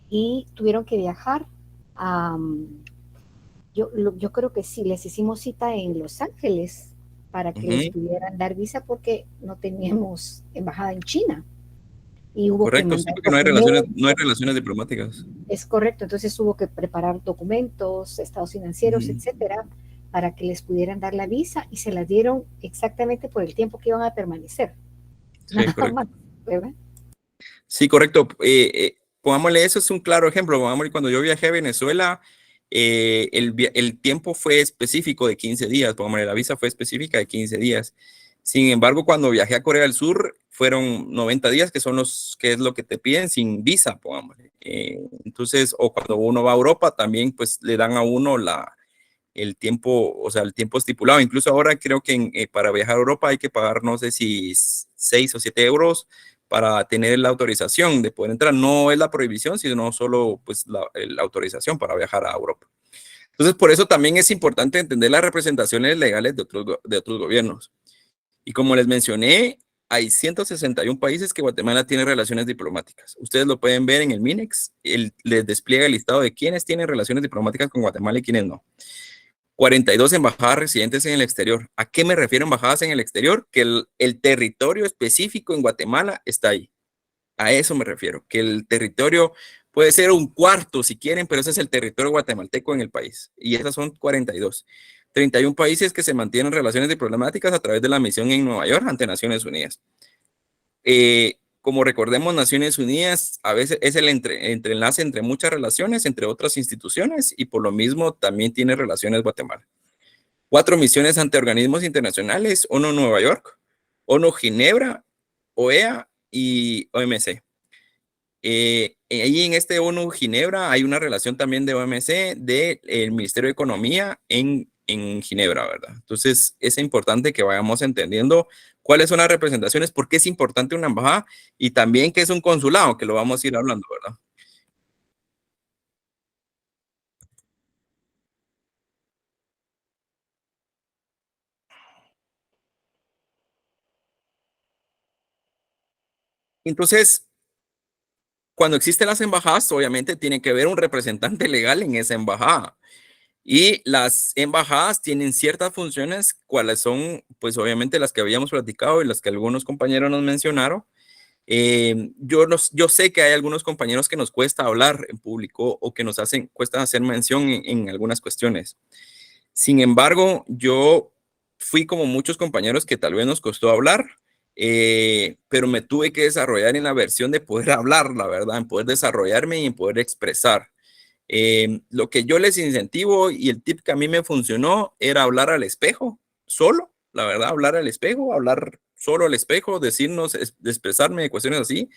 y tuvieron que viajar a... yo creo que sí, les hicimos cita en Los Ángeles para que les pudieran dar visa porque no teníamos embajada en China. Y hubo correcto, que sí, mandar porque no hay relaciones diplomáticas. Es correcto, entonces hubo que preparar documentos, estados financieros, etcétera, para que les pudieran dar la visa, y se la dieron exactamente por el tiempo que iban a permanecer. Sí, correcto. Más, ¿verdad? Sí, correcto. Pongámosle, eso es un claro ejemplo. Pongámosle, cuando yo viajé a Venezuela, el tiempo fue específico de 15 días. Pongámosle, la visa fue específica de 15 días. Sin embargo, cuando viajé a Corea del Sur, fueron 90 días, que es lo que te piden sin visa, pongámosle. Entonces, o cuando uno va a Europa, también pues le dan a uno el tiempo, o sea, el tiempo estipulado. Incluso ahora creo que para viajar a Europa hay que pagar, no sé si 6 o 7 euros para tener la autorización de poder entrar. No es la prohibición, sino solo pues la autorización para viajar a Europa. Entonces, por eso también es importante entender las representaciones legales de otros gobiernos. Y como les mencioné, hay 161 países que Guatemala tiene relaciones diplomáticas. Ustedes lo pueden ver en el MINEX. Les despliega el listado de quiénes tienen relaciones diplomáticas con Guatemala y quiénes no. 42 embajadas residentes en el exterior. ¿A qué me refiero embajadas en el exterior? Que el territorio específico en Guatemala está ahí. A eso me refiero, que el territorio puede ser un cuarto si quieren, pero ese es el territorio guatemalteco en el país. Y esas son 42. 31 países que se mantienen relaciones diplomáticas a través de la misión en Nueva York ante Naciones Unidas. Como recordemos, Naciones Unidas a veces es el entreenlace entre muchas relaciones, entre otras instituciones, y por lo mismo también tiene relaciones Guatemala. 4 misiones ante organismos internacionales: ONU Nueva York, ONU Ginebra, OEA y OMC. Ahí en este ONU Ginebra hay una relación también de OMC del Ministerio de Economía en Ginebra, ¿verdad? Entonces es importante que vayamos entendiendo cuáles son las representaciones, por qué es importante una embajada y también qué es un consulado, que lo vamos a ir hablando, ¿verdad? Entonces, cuando existen las embajadas, obviamente tiene que haber un representante legal en esa embajada. Y las embajadas tienen ciertas funciones, cuáles son, pues obviamente las que habíamos platicado y las que algunos compañeros nos mencionaron. Yo sé que hay algunos compañeros que nos cuesta hablar en público o que nos cuesta hacer mención en algunas cuestiones. Sin embargo, yo fui como muchos compañeros que tal vez nos costó hablar, pero me tuve que desarrollar en la versión de poder hablar, la verdad, en poder desarrollarme y en poder expresar. Lo que yo les incentivo y el tip que a mí me funcionó era hablar al espejo, solo, la verdad, hablar al espejo, hablar solo al espejo, decirnos, expresarme de cuestiones así,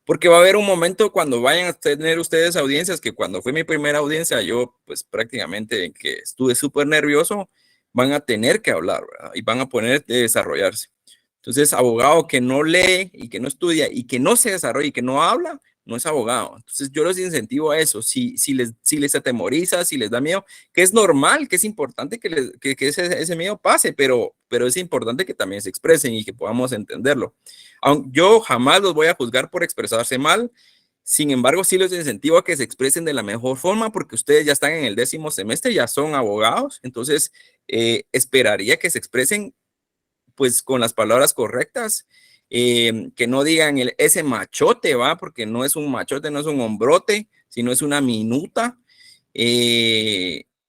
porque va a haber un momento cuando vayan a tener ustedes audiencias, que cuando fue mi primera audiencia, yo pues prácticamente que estuve súper nervioso, van a tener que hablar, ¿verdad? Y van a poner de desarrollarse. Entonces, abogado que no lee y que no estudia y que no se desarrolla y que no habla, no es abogado. Entonces, yo los incentivo a eso. Si les atemoriza, si les da miedo, que es normal, que es importante que ese miedo pase, pero es importante que también se expresen y que podamos entenderlo. Aunque yo jamás los voy a juzgar por expresarse mal. Sin embargo, sí los incentivo a que se expresen de la mejor forma porque ustedes ya están en el 10º semestre, ya son abogados, entonces esperaría que se expresen pues con las palabras correctas, que no digan ese machote, ¿va? Porque no es un machote, no es un hombrote, sino es una minuta.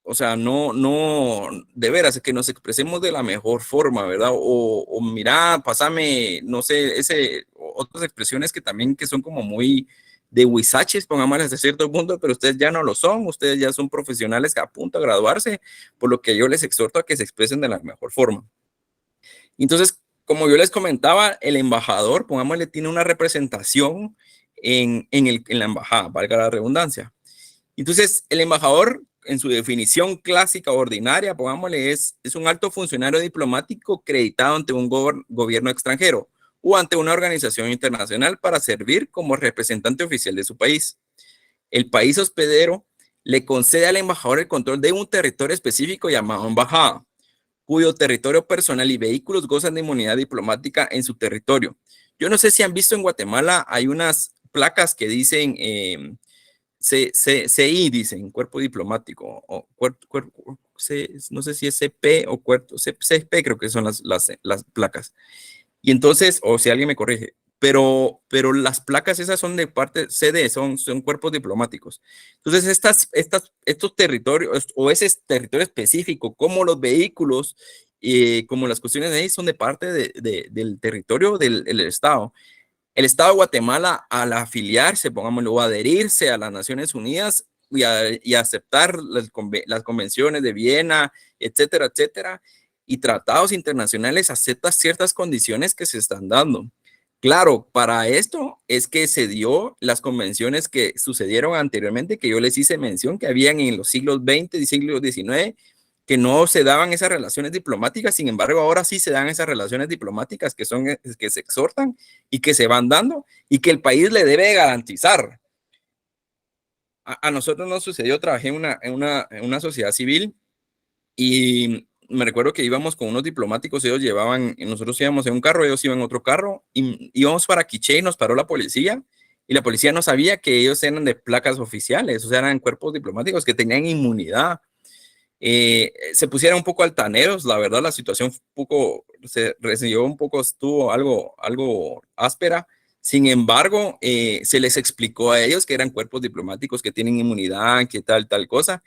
O sea, no, de veras, que nos expresemos de la mejor forma, ¿verdad? O mira, pásame, no sé, otras expresiones que también que son como muy de huizaches, pongámosle hasta cierto punto, pero ustedes ya no lo son, ustedes ya son profesionales a punto de graduarse, por lo que yo les exhorto a que se expresen de la mejor forma. Entonces, como yo les comentaba, el embajador, pongámosle, tiene una representación en la embajada, valga la redundancia. Entonces, el embajador, en su definición clásica ordinaria, pongámosle, es un alto funcionario diplomático acreditado ante un gobierno extranjero o ante una organización internacional para servir como representante oficial de su país. El país hospedero le concede al embajador el control de un territorio específico llamado embajada, cuyo territorio personal y vehículos gozan de inmunidad diplomática en su territorio. Yo no sé si han visto en Guatemala, hay unas placas que dicen CI, dicen cuerpo diplomático, o no sé si es CP o CP, creo que son las placas. Y entonces, o si alguien me corrige, pero las placas esas son de parte CD, son cuerpos diplomáticos. Entonces, estos territorios, o ese territorio específico, como los vehículos, como las cuestiones de ahí, son de parte del territorio del Estado. El Estado de Guatemala, al afiliarse, pongámoslo, o adherirse a las Naciones Unidas y aceptar las convenciones de Viena, etcétera, etcétera, y tratados internacionales, acepta ciertas condiciones que se están dando. Claro, para esto es que se dio las convenciones que sucedieron anteriormente, que yo les hice mención, que habían en los siglos XX y siglos XIX, que no se daban esas relaciones diplomáticas. Sin embargo, ahora sí se dan esas relaciones diplomáticas que se exhortan y que se van dando y que el país le debe garantizar. A nosotros nos sucedió, trabajé en una sociedad civil y me recuerdo que íbamos con unos diplomáticos, nosotros íbamos en un carro, ellos iban en otro carro, y íbamos para Quiché y nos paró la policía, y la policía no sabía que ellos eran de placas oficiales, o sea, eran cuerpos diplomáticos que tenían inmunidad. Se pusieron un poco altaneros, la verdad la situación se recibió un poco, estuvo algo áspera. Sin embargo, se les explicó a ellos que eran cuerpos diplomáticos que tienen inmunidad, que tal cosa.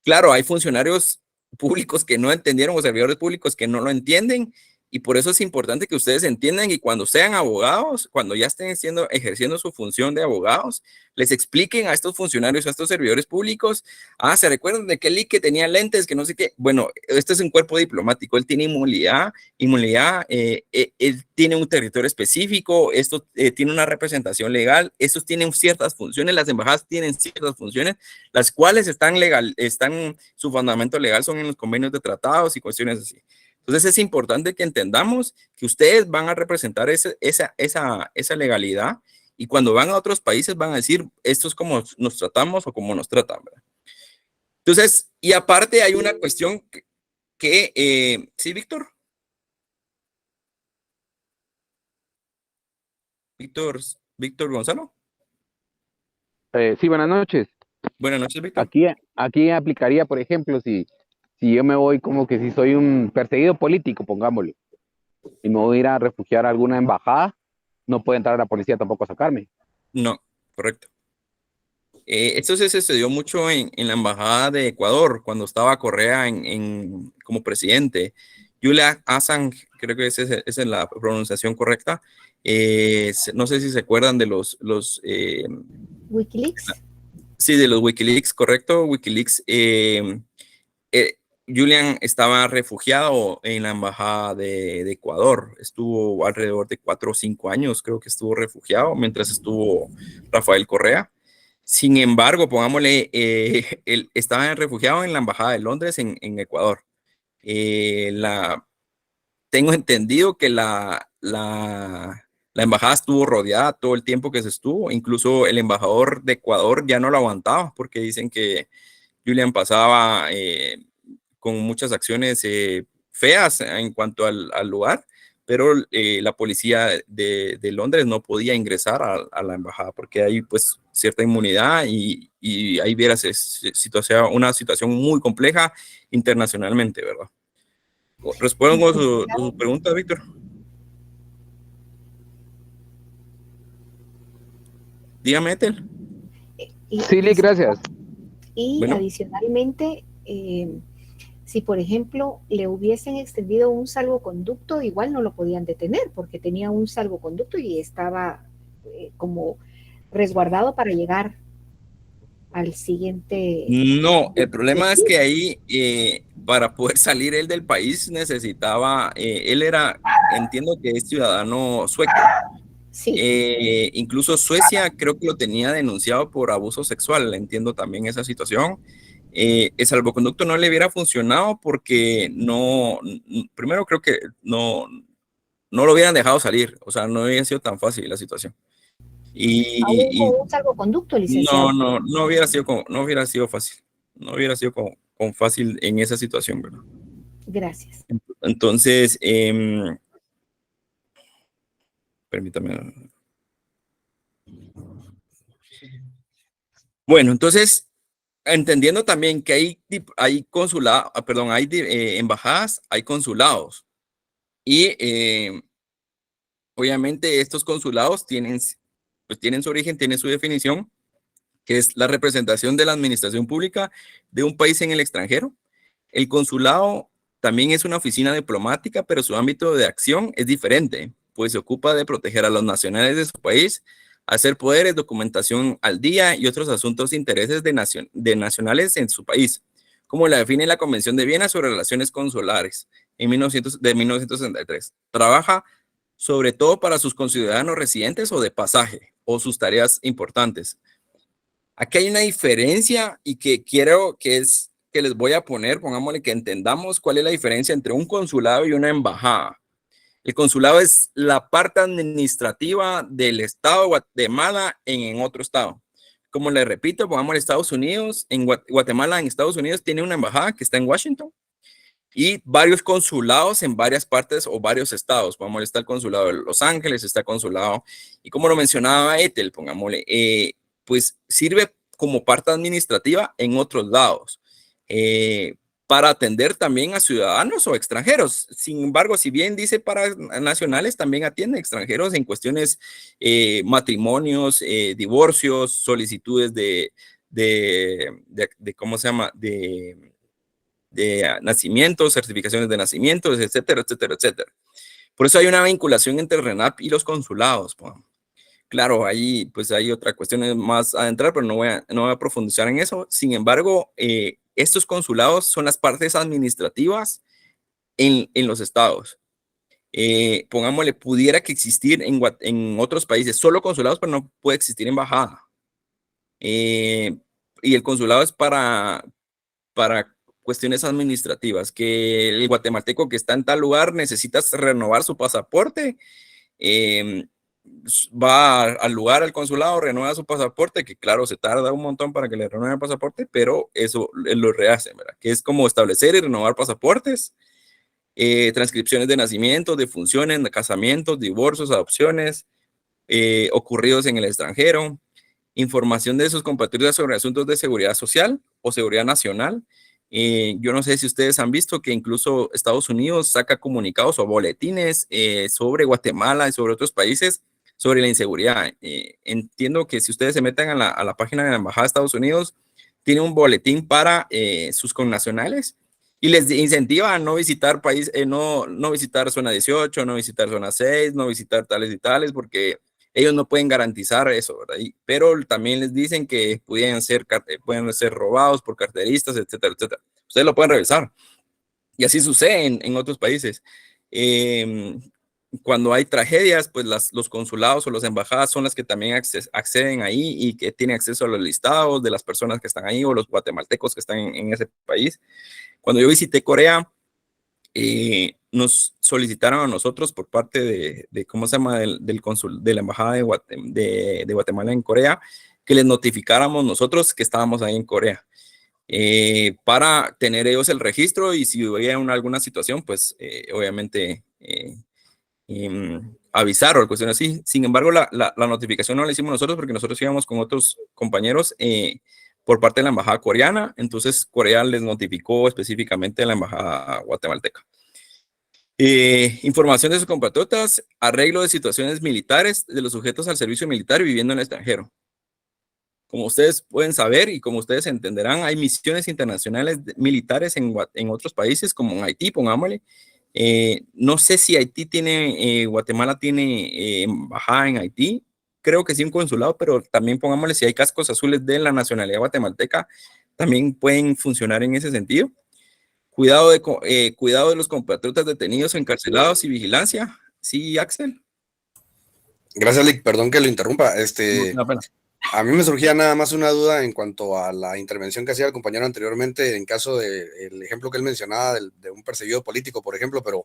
Claro, hay funcionarios públicos que no entendieron o servidores públicos que no lo entienden, y por eso es importante que ustedes entiendan y cuando sean abogados, cuando ya estén ejerciendo su función de abogados, les expliquen a estos funcionarios, a estos servidores públicos, ¿se recuerdan de que Lee que tenía lentes, que no sé qué? Bueno, este es un cuerpo diplomático, él tiene inmunidad, él tiene un territorio específico, esto tiene una representación legal, estos tienen ciertas funciones, las embajadas tienen ciertas funciones, las cuales su fundamento legal son en los convenios de tratados y cuestiones así. Entonces es importante que entendamos que ustedes van a representar esa legalidad, y cuando van a otros países van a decir, esto es como nos tratamos o como nos tratan, ¿verdad? Entonces, y aparte hay una cuestión ¿sí, Víctor? Víctor Gonzalo. Sí, buenas noches. Buenas noches, Víctor. Aquí aplicaría, por ejemplo, si yo me voy como que si soy un perseguido político, pongámosle, y me voy a ir a refugiar a alguna embajada, no puede entrar la policía tampoco a sacarme. No, correcto. Esto se sucedió mucho en la embajada de Ecuador, cuando estaba Correa como presidente. Julian Assange, creo que esa es la pronunciación correcta. No sé si se acuerdan de los Wikileaks. Sí, de los Wikileaks, correcto. Wikileaks. Julian estaba refugiado en la embajada de Ecuador. Estuvo alrededor de 4 o 5 años, creo que estuvo refugiado mientras estuvo Rafael Correa. Sin embargo, pongámosle, él estaba refugiado en la embajada de Londres en Ecuador. Tengo entendido que la embajada estuvo rodeada todo el tiempo que se estuvo. Incluso el embajador de Ecuador ya no lo aguantaba porque dicen que Julian pasaba con muchas acciones feas en cuanto al lugar, pero la policía de Londres no podía ingresar a la embajada porque hay pues cierta inmunidad y ahí vieras una situación muy compleja internacionalmente, ¿verdad? ¿Respondo su pregunta, Víctor? Dígame, Ethel. Sí, Lick, gracias. Y Bueno. adicionalmente, si por ejemplo le hubiesen extendido un salvoconducto, igual no lo podían detener porque tenía un salvoconducto y estaba como resguardado para llegar al siguiente. No, el problema es que ahí para poder salir él del país necesitaba, él era, entiendo que es ciudadano sueco. Sí. Incluso Suecia creo que lo tenía denunciado por abuso sexual, entiendo también esa situación. El salvoconducto no le hubiera funcionado porque primero creo que no lo hubieran dejado salir, o sea, no hubiera sido tan fácil la situación. Hubo un salvoconducto, licenciado. No hubiera sido fácil, no hubiera sido con fácil en esa situación, ¿verdad? Gracias. Entonces, permítame. Bueno, entonces, entendiendo también que hay consulados, perdón, hay embajadas, hay consulados. Y obviamente estos consulados tienen su origen, tienen su definición, que es la representación de la administración pública de un país en el extranjero. El consulado también es una oficina diplomática, pero su ámbito de acción es diferente, pues se ocupa de proteger a los nacionales de su país, hacer poderes, documentación al día y otros asuntos de intereses de nacionales en su país, como la define la Convención de Viena sobre Relaciones Consulares de 1963. Trabaja sobre todo para sus conciudadanos residentes o de pasaje, o sus tareas importantes. Aquí hay una diferencia y que quiero que les voy a poner, pongámosle que entendamos cuál es la diferencia entre un consulado y una embajada. El consulado es la parte administrativa del Estado de Guatemala en otro estado. Como le repito, pongamos Estados Unidos, en Guatemala, en Estados Unidos, tiene una embajada que está en Washington y varios consulados en varias partes o varios estados. Pongámosle, está el consulado de Los Ángeles, está el consulado, y como lo mencionaba Ethel, pongámosle, pues sirve como parte administrativa en otros lados. Para atender también a ciudadanos o extranjeros. Sin embargo, si bien dice para nacionales, también atiende extranjeros en cuestiones matrimonios, divorcios, solicitudes de ¿cómo se llama? De nacimientos, certificaciones de nacimientos, etcétera, etcétera, etcétera. Por eso hay una vinculación entre RENAP y los consulados. Claro, ahí pues hay otra cuestión más a entrar, pero no voy a profundizar en eso. Sin embargo, estos consulados son las partes administrativas en los estados. Pongámosle, pudiera que existir en otros países solo consulados, pero no puede existir embajada. Y el consulado es para cuestiones administrativas, que el guatemalteco que está en tal lugar necesita renovar su pasaporte, va al lugar, al consulado, renueva su pasaporte, que claro, se tarda un montón para que le renueve el pasaporte, pero eso lo rehacen, ¿verdad? Que es como establecer y renovar pasaportes, transcripciones de nacimientos, de funciones, de casamientos, divorcios, adopciones, ocurridos en el extranjero, información de sus compatriotas sobre asuntos de seguridad social o seguridad nacional. Yo no sé si ustedes han visto que incluso Estados Unidos saca comunicados o boletines sobre Guatemala y sobre otros países sobre la inseguridad. Entiendo que si ustedes se meten a la página de la Embajada de Estados Unidos, tiene un boletín para sus connacionales y les incentiva a no visitar no visitar zona 18, no visitar zona 6, no visitar tales y tales, porque ellos no pueden garantizar eso, ¿verdad? Pero también les dicen que pueden ser robados por carteristas, etcétera, etcétera. Ustedes lo pueden revisar. Y así sucede en otros países. Cuando hay tragedias, pues los consulados o las embajadas son las que también acceden ahí y que tienen acceso a los listados de las personas que están ahí o los guatemaltecos que están en ese país. Cuando yo visité Corea, nos solicitaron a nosotros por parte de ¿cómo se llama? De la embajada de Guatemala en Corea, que les notificáramos nosotros que estábamos ahí en Corea, para tener ellos el registro y si hubiera alguna situación, pues obviamente avisar o cuestión así. Sin embargo, la notificación no la hicimos nosotros porque nosotros íbamos con otros compañeros por parte de la embajada coreana. Entonces, Corea les notificó específicamente a la embajada guatemalteca. Información de sus compatriotas, arreglo de situaciones militares de los sujetos al servicio militar viviendo en el extranjero. Como ustedes pueden saber y como ustedes entenderán, hay misiones internacionales militares en otros países, como en Haití, pongámosle. No sé si Haití tiene, Guatemala tiene embajada en Haití. Creo que sí, un consulado, pero también pongámosle, si hay cascos azules de la nacionalidad guatemalteca, también pueden funcionar en ese sentido. Cuidado de los compatriotas detenidos, encarcelados y vigilancia. Sí, Axel. Gracias, Lick. Perdón que lo interrumpa. No, pena. A mí me surgía nada más una duda en cuanto a la intervención que hacía el compañero anteriormente, en caso del ejemplo que él mencionaba de un perseguido político, por ejemplo, pero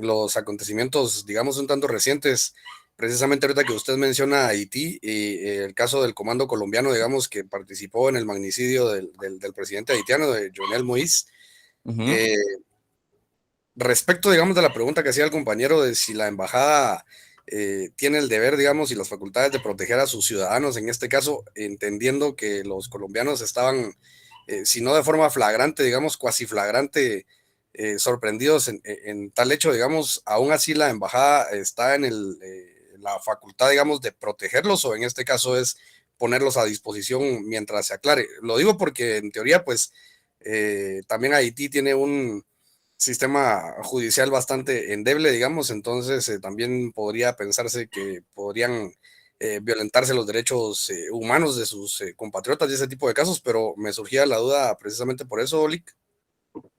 los acontecimientos, digamos, un tanto recientes, precisamente ahorita que usted menciona Haití, el caso del comando colombiano, digamos, que participó en el magnicidio del presidente haitiano, de Jovenel Moïse. Respecto, digamos, de la pregunta que hacía el compañero de si la embajada tiene el deber, digamos, y las facultades de proteger a sus ciudadanos, en este caso, entendiendo que los colombianos estaban, si no de forma flagrante, digamos, cuasi flagrante, sorprendidos en tal hecho, digamos, aún así la embajada está en la facultad, digamos, de protegerlos, o en este caso es ponerlos a disposición mientras se aclare. Lo digo porque en teoría, pues, también Haití tiene un sistema judicial bastante endeble, digamos, entonces también podría pensarse que podrían violentarse los derechos humanos de sus compatriotas y ese tipo de casos, pero me surgía la duda precisamente por eso, Lick.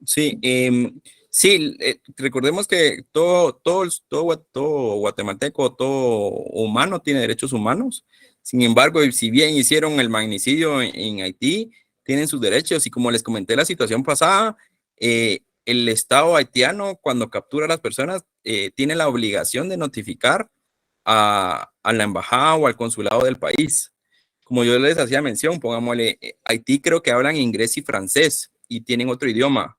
Sí, sí, recordemos que todo guatemalteco, todo humano tiene derechos humanos. Sin embargo, si bien hicieron el magnicidio en Haití, tienen sus derechos, y como les comenté la situación pasada, el Estado haitiano, cuando captura a las personas, tiene la obligación de notificar a la embajada o al consulado del país. Como yo les hacía mención, pongámosle, Haití creo que hablan inglés y francés y tienen otro idioma.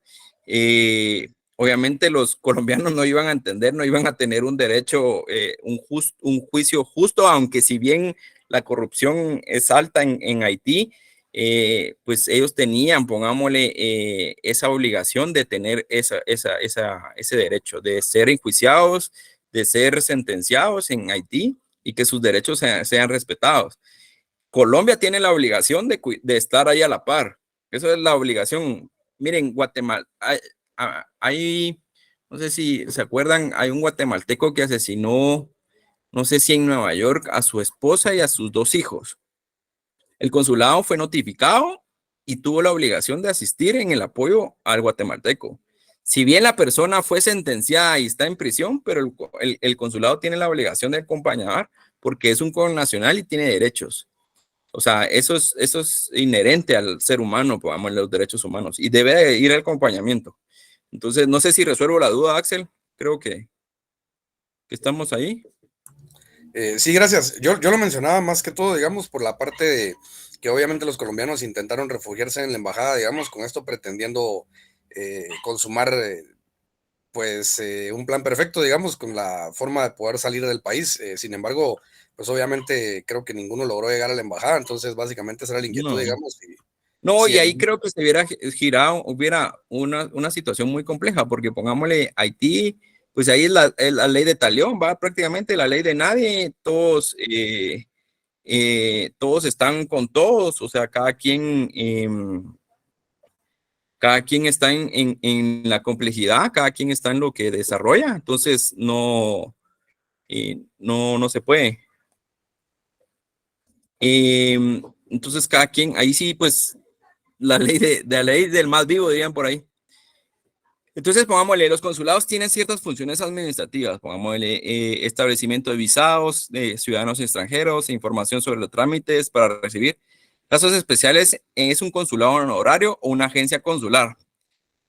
Obviamente los colombianos no iban a entender, no iban a tener un derecho, un juicio justo, aunque si bien la corrupción es alta en Haití, pues ellos tenían, pongámosle, esa obligación de tener ese derecho, de ser enjuiciados, de ser sentenciados en Haití y que sus derechos sean respetados. Colombia tiene la obligación de estar ahí a la par. Eso es la obligación. Miren, Guatemala, hay, no sé si se acuerdan, hay un guatemalteco que asesinó, no sé si en Nueva York, a su esposa y a sus 2 hijos. El consulado fue notificado y tuvo la obligación de asistir en el apoyo al guatemalteco. Si bien la persona fue sentenciada y está en prisión, pero el consulado tiene la obligación de acompañar porque es un connacional y tiene derechos. O sea, eso es inherente al ser humano, digamos, los derechos humanos, y debe de ir al acompañamiento. Entonces, no sé si resuelvo la duda, Axel. Creo que estamos ahí. Sí, gracias. Yo lo mencionaba más que todo, digamos, por la parte de que obviamente los colombianos intentaron refugiarse en la embajada, digamos, con esto pretendiendo consumar un plan perfecto, digamos, con la forma de poder salir del país. Sin embargo, pues obviamente creo que ninguno logró llegar a la embajada, entonces básicamente esa era la inquietud, digamos. Y ahí creo que se hubiera girado, hubiera una situación muy compleja, porque pongámosle Haití, pues ahí es la ley de talión, va prácticamente la ley de nadie, todos están con todos, o sea, cada quien está en la complejidad, cada quien está en lo que desarrolla, entonces no se puede. Entonces cada quien, ahí sí, pues la ley del más vivo, dirían por ahí. Entonces, pongámosle, los consulados tienen ciertas funciones administrativas, pongámosle establecimiento de visados de ciudadanos extranjeros, información sobre los trámites para recibir. Casos especiales, es un consulado honorario o una agencia consular.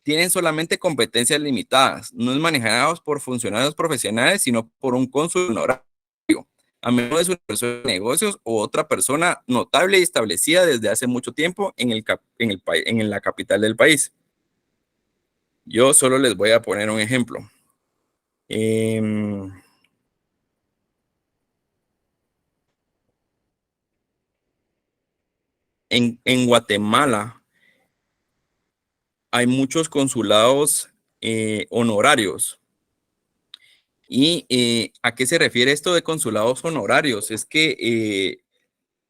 Tienen solamente competencias limitadas, no es manejados por funcionarios profesionales, sino por un cónsul honorario. A menudo es una persona de negocios o otra persona notable y establecida desde hace mucho tiempo en la capital del país. Yo solo les voy a poner un ejemplo. Em, en Guatemala hay muchos consulados honorarios. ¿Y a qué se refiere esto de consulados honorarios? Es que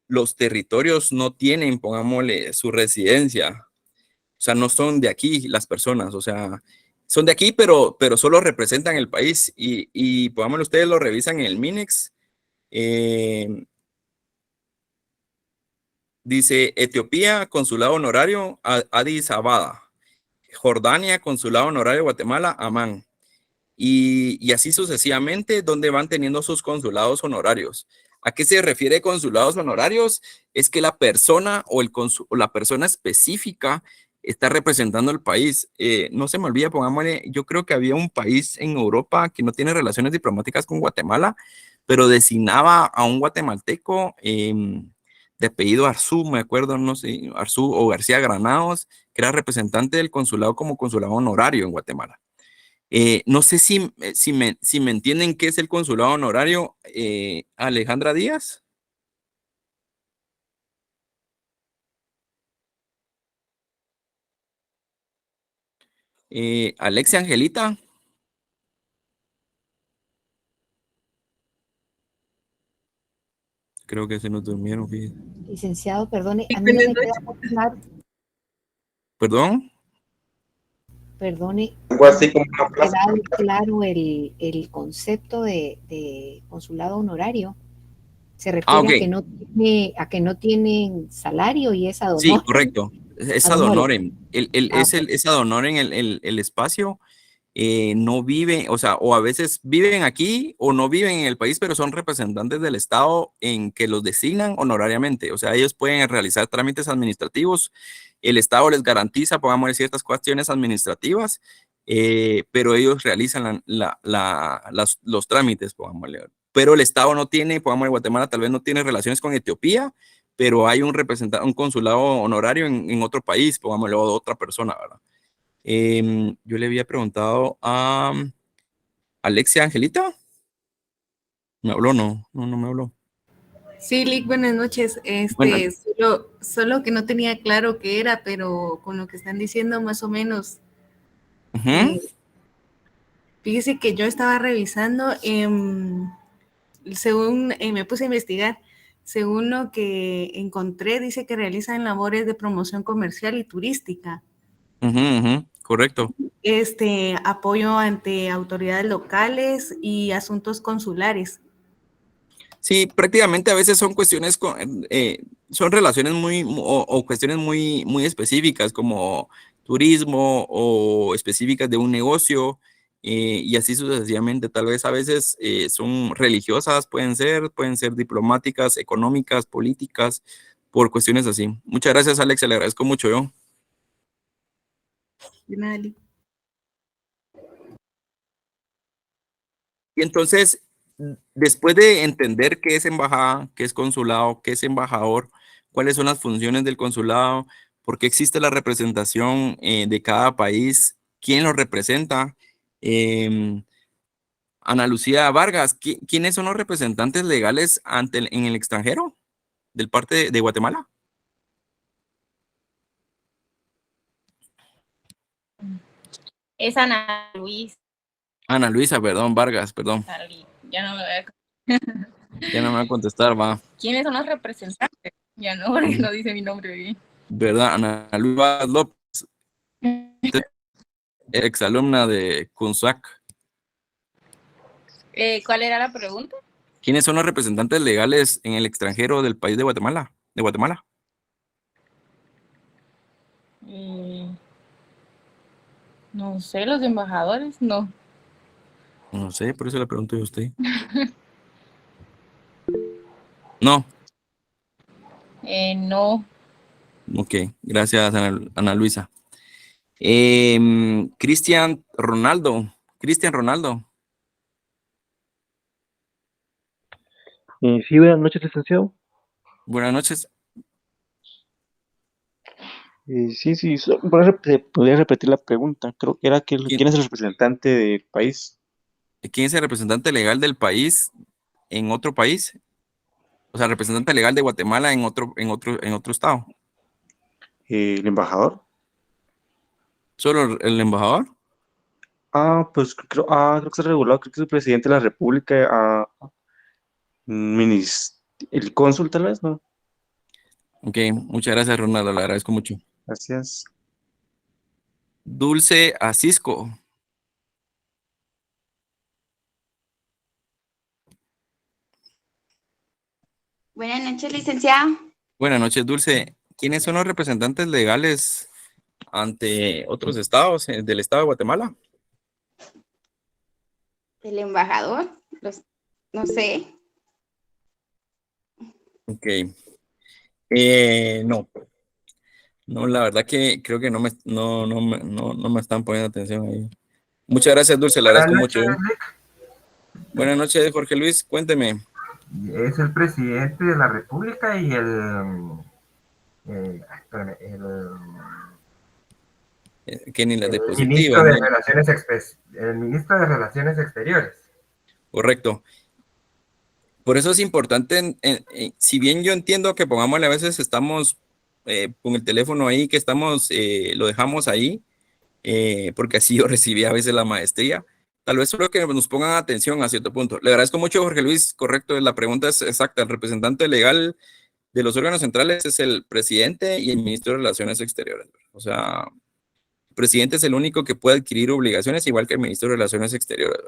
los territorios no tienen, pongámosle, su residencia. O sea, no son de aquí las personas. O sea, son de aquí, pero solo representan el país. Y pongámosle, ustedes lo revisan en el MINEX. Dice Etiopía, consulado honorario, Addis Ababa. Jordania, consulado honorario, Guatemala, Amán. Y así sucesivamente, donde van teniendo sus consulados honorarios. ¿A qué se refiere consulados honorarios? Es que la persona o la persona específica está representando el país. No se me olvida, pongámosle, yo creo que había un país en Europa que no tiene relaciones diplomáticas con Guatemala, pero designaba a un guatemalteco de apellido Arzú, me acuerdo, no sé, Arzú o García Granados, que era representante del consulado como consulado honorario en Guatemala. No sé si me entienden qué es el consulado honorario. Alejandra Díaz. Alexia Angelita. Creo que se nos durmieron. Fíjate. Licenciado, perdone, a mí no me queda muy claro. ¿Perdón? Perdone, Algo así como una no me plaza. queda claro el concepto de consulado honorario. Se refiere Ok. a que no tienen salario y es ad Sí, honorem. correcto. Es Ad ad honorem. honorem. Ok. Es ad honorem el espacio. No viven, o sea, o a veces viven aquí o no viven en el país, pero son representantes del Estado en que los designan honorariamente. O sea, ellos pueden realizar trámites administrativos. El Estado les garantiza, pongamos ciertas cuestiones administrativas, pero ellos realizan los trámites, pongámosle. Pero el Estado no tiene, pongámosle, Guatemala tal vez no tiene relaciones con Etiopía, pero hay un representante, un consulado honorario en otro país, pongámosle, o de otra persona, ¿verdad? Yo le había preguntado a Alexia Angelita. ¿Me habló? No me habló. Sí, Lick, buenas noches. Buenas. Solo que no tenía claro qué era, pero con lo que están diciendo más o menos. Fíjese que yo estaba revisando, según me puse a investigar, según lo que encontré, dice que realizan labores de promoción comercial y turística. Correcto. Apoyo ante autoridades locales y asuntos consulares. Sí, prácticamente a veces son cuestiones, son relaciones o cuestiones muy específicas como turismo o específicas de un negocio y así sucesivamente. Tal vez a veces son religiosas, pueden ser diplomáticas, económicas, políticas, por cuestiones así. Muchas gracias, Alex, le agradezco mucho yo. De nada, Lick. Y entonces, después de entender qué es embajada, qué es consulado, qué es embajador, cuáles son las funciones del consulado, por qué existe la representación de cada país, quién lo representa, Ana Lucía Vargas, ¿quiénes son los representantes legales en el extranjero del parte de Guatemala? Es Ana Luisa. Ana Luisa, perdón, Vargas, perdón. Ya no me voy a... Ya no me va a contestar, va. ¿Quiénes son los representantes? Ya no, porque no dice mi nombre bien. ¿Verdad? Ana Luisa López, exalumna de CUNSAC. ¿Cuál era la pregunta? ¿Quiénes son los representantes legales en el extranjero del país de Guatemala? No sé, los embajadores, no. No sé, por eso le pregunto yo a usted. No. No. Ok, gracias, Ana Luisa. Cristian Ronaldo. Sí, buenas noches, licenciado. Buenas noches. Sí, podría repetir la pregunta. Creo que era ¿quién es el representante del país? ¿Quién es el representante legal del país en otro país? O sea, representante legal de Guatemala en otro estado. ¿El embajador? ¿Solo el embajador? Pues creo que está regulado, creo que es el presidente de la República, el cónsul tal vez, ¿no? Ok, muchas gracias, Ronaldo, le agradezco mucho. Gracias. Dulce Asisco. Buenas noches, licenciado. Buenas noches, Dulce. ¿Quiénes son los representantes legales ante otros estados del estado de Guatemala? El embajador, no sé. Ok. No. No, la verdad que creo que no me están poniendo atención ahí. Muchas gracias, Dulce, le agradezco mucho. Buenas noches, Jorge Luis, cuénteme. Es el presidente de la República y Que ni la el diapositiva, ministro de ¿no? el ministro de Relaciones Exteriores. Correcto. Por eso es importante, si bien yo entiendo que pongámosle a veces estamos con el teléfono ahí, que estamos, lo dejamos ahí, porque así yo recibí a veces la maestría, tal vez solo que nos pongan atención a cierto punto. Le agradezco mucho, Jorge Luis, correcto, la pregunta es exacta. El representante legal de los órganos centrales es el presidente y el ministro de Relaciones Exteriores. O sea, el presidente es el único que puede adquirir obligaciones, igual que el ministro de Relaciones Exteriores.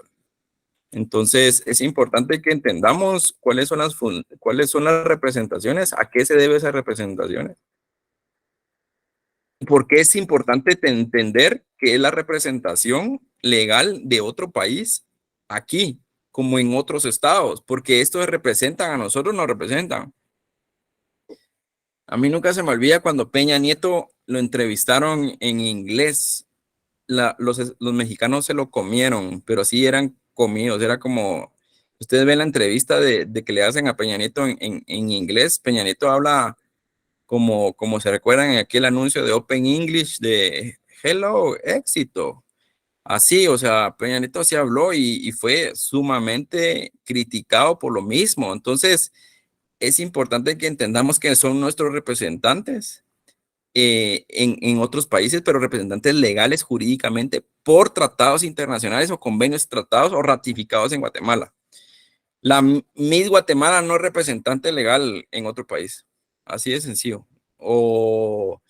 Entonces, es importante que entendamos cuáles son las representaciones, a qué se deben esas representaciones. ¿Por qué es importante entender qué es la representación legal de otro país aquí, como en otros estados? Porque estos representan a nosotros, nos representan. A mí nunca se me olvida cuando Peña Nieto lo entrevistaron en inglés. Los mexicanos se lo comieron, pero sí eran comidos. Era como, ustedes ven la entrevista de que le hacen a Peña Nieto en inglés. Peña Nieto habla como se recuerdan en aquel anuncio de Open English de Hello, éxito. Así, o sea, Peña Nieto sí habló y fue sumamente criticado por lo mismo. Entonces, es importante que entendamos que son nuestros representantes en otros países, pero representantes legales jurídicamente por tratados internacionales o convenios tratados o ratificados en Guatemala. La Miss Guatemala no es representante legal en otro país. Así de sencillo. O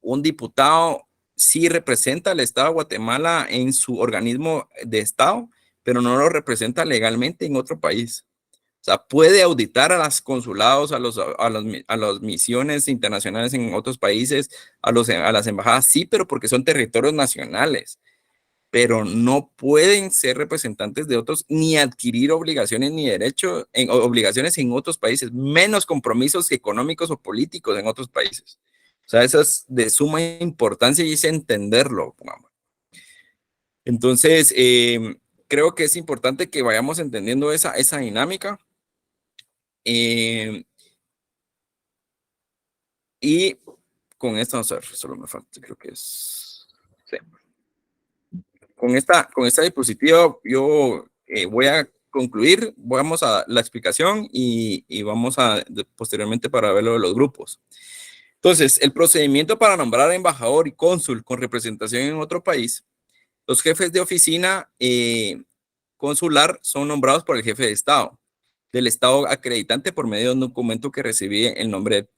un diputado sí representa al Estado de Guatemala en su organismo de Estado, pero no lo representa legalmente en otro país. O sea, puede auditar a los consulados, a las misiones internacionales en otros países, a las embajadas, sí, pero porque son territorios nacionales. Pero no pueden ser representantes de otros ni adquirir obligaciones ni derechos, obligaciones en otros países, menos compromisos económicos o políticos en otros países. O sea, eso es de suma importancia y es entenderlo. Entonces, creo que es importante que vayamos entendiendo esa dinámica. Y con esto, vamos a ver, solo me falta, creo que es... Sí. Con esta diapositiva yo voy a concluir, vamos a la explicación y vamos a posteriormente para ver lo de los grupos. Entonces, el procedimiento para nombrar embajador y cónsul con representación en otro país, los jefes de oficina consular son nombrados por el jefe de Estado, del Estado acreditante por medio de un documento que recibe el nombre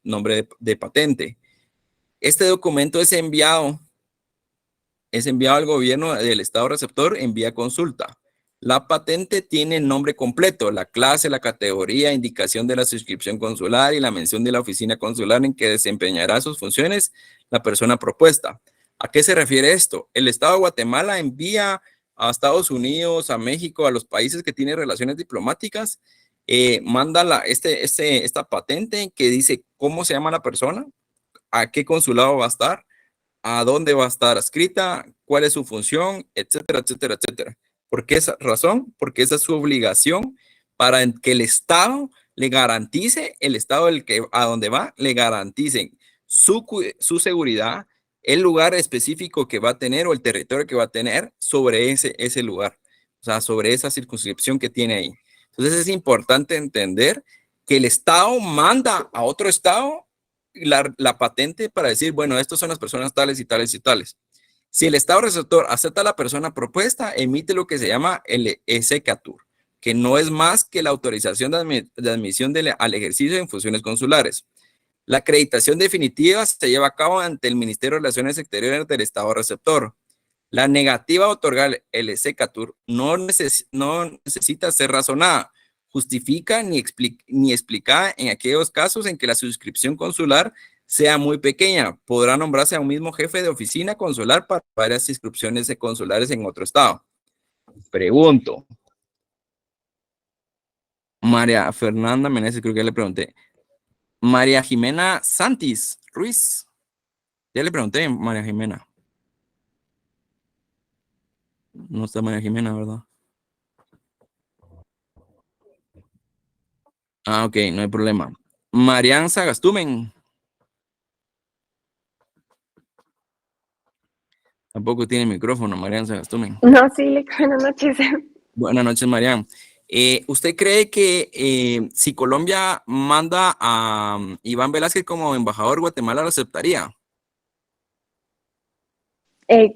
de patente. Este documento es enviado al gobierno del Estado receptor, envía consulta. La patente tiene el nombre completo, la clase, la categoría, indicación de la suscripción consular y la mención de la oficina consular en que desempeñará sus funciones la persona propuesta. ¿A qué se refiere esto? El Estado de Guatemala envía a Estados Unidos, a México, a los países que tienen relaciones diplomáticas, manda esta patente que dice cómo se llama la persona, a qué consulado va a estar, a dónde va a estar adscrita, cuál es su función, etcétera, etcétera, etcétera. ¿Por qué esa razón? Porque esa es su obligación para que el Estado le garantice, el Estado a donde va, le garanticen su seguridad, el lugar específico que va a tener o el territorio que va a tener sobre ese lugar. O sea, sobre esa circunscripción que tiene ahí. Entonces es importante entender que el Estado manda a otro Estado la patente para decir, bueno, estos son las personas tales y tales y tales. Si el Estado receptor acepta a la persona propuesta, emite lo que se llama el SECATUR, que no es más que la autorización de admisión al ejercicio de funciones consulares. La acreditación definitiva se lleva a cabo ante el Ministerio de Relaciones Exteriores del Estado receptor. La negativa a otorgar el SECATUR no necesita ser razonada, justifica ni explicada en aquellos casos en que la suscripción consular sea muy pequeña. Podrá nombrarse a un mismo jefe de oficina consular para varias inscripciones consulares en otro estado. Pregunto. María Fernanda Meneses, creo que ya le pregunté. María Jimena Santis Ruiz. Ya le pregunté, María Jimena. No está María Jimena, ¿verdad? Ah, ok, no hay problema. Marian Sagastumen. Tampoco tiene micrófono, Marian Sagastumen. No, sí, buenas noches. Buenas noches, Marian. ¿Usted cree que si Colombia manda a Iván Velázquez como embajador, Guatemala lo aceptaría?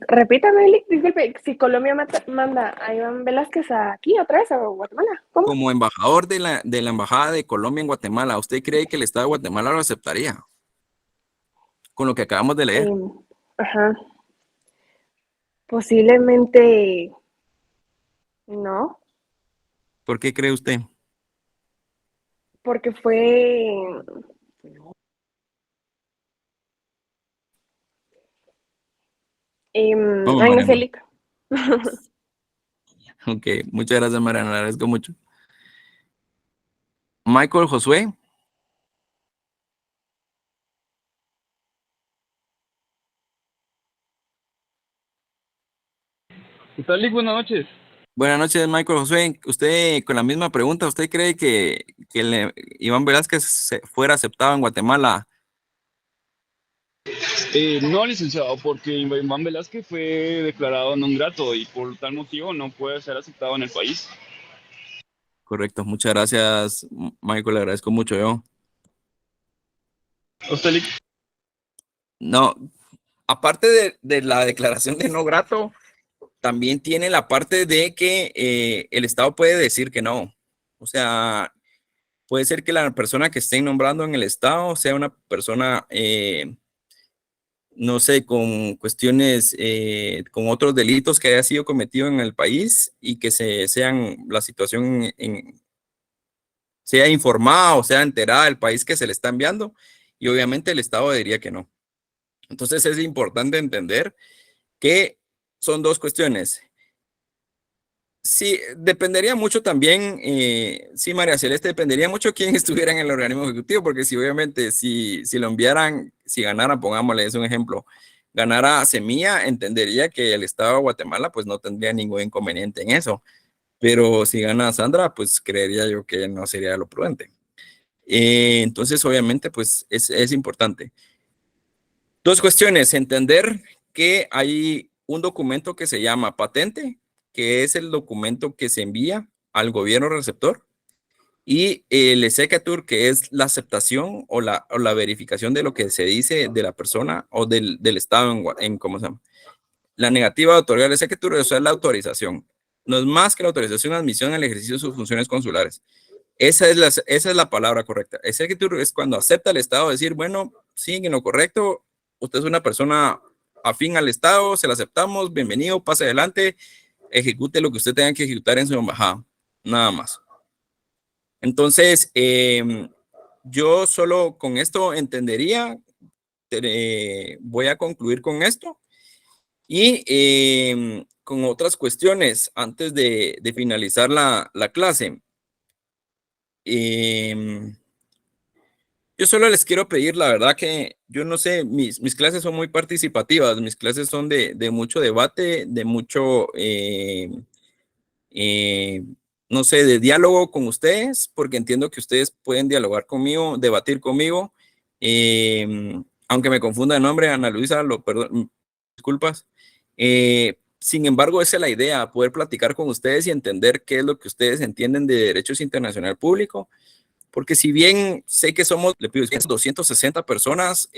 Repítame, disculpe, si Colombia manda a Iván Velázquez aquí otra vez a Guatemala, ¿cómo? Como embajador de la embajada de Colombia en Guatemala, ¿usted cree que el Estado de Guatemala lo aceptaría? Con lo que acabamos de leer. Ajá. Posiblemente no. ¿Por qué cree usted? Porque fue... Vamos, ay, no Mariana. sé, Lick. Ok, muchas gracias, Mariana, le agradezco mucho. Michael Josué. ¿Qué tal, Lick? Buenas noches. Buenas noches, Michael Josué. Usted, con la misma pregunta, ¿usted cree que Iván Velázquez fuera aceptado en Guatemala? No, licenciado, porque Iván Velázquez fue declarado non grato y por tal motivo no puede ser aceptado en el país. Correcto, muchas gracias, Michael, le agradezco mucho yo. ¿Usted, Lick? No, aparte de la declaración de no grato, también tiene la parte de que el Estado puede decir que no. O sea, puede ser que la persona que estén nombrando en el Estado sea una persona, no sé, con cuestiones, con otros delitos que haya sido cometido en el país y que la situación sea informada o sea enterada del país que se le está enviando, y obviamente el Estado diría que no. Entonces es importante entender que son dos cuestiones. Sí, dependería mucho también, sí, María Celeste, dependería mucho quién estuviera en el organismo ejecutivo, porque si obviamente si lo enviaran, si ganara, pongámosle, es un ejemplo, ganara Semilla, entendería que el Estado de Guatemala pues no tendría ningún inconveniente en eso, pero si gana Sandra, pues creería yo que no sería lo prudente. Entonces obviamente pues es importante. Dos cuestiones, entender que hay un documento que se llama patente, que es el documento que se envía al gobierno receptor, y el SECATUR, que es la aceptación o la verificación de lo que se dice de la persona o del Estado en ¿cómo se llama? La negativa de otorgar el SECATUR, o sea, es la autorización. No es más que la autorización de admisión al ejercicio de sus funciones consulares. Esa es la palabra correcta. El SECATUR es cuando acepta el Estado decir, bueno, sí, en lo correcto, usted es una persona afín al Estado, se la aceptamos, bienvenido, pase adelante, ejecute lo que usted tenga que ejecutar en su embajada, nada más. Entonces, yo solo con esto entendería, voy a concluir con esto y con otras cuestiones antes de finalizar la clase. Yo solo les quiero pedir, la verdad que yo no sé, mis clases son muy participativas, mis clases son de mucho debate, de mucho, no sé, de diálogo con ustedes, porque entiendo que ustedes pueden dialogar conmigo, debatir conmigo, aunque me confunda el nombre, Ana Luisa, perdón, disculpas, Sin embargo, esa es la idea, poder platicar con ustedes y entender qué es lo que ustedes entienden de derechos internacional público, porque si bien sé que somos, le pido 260 personas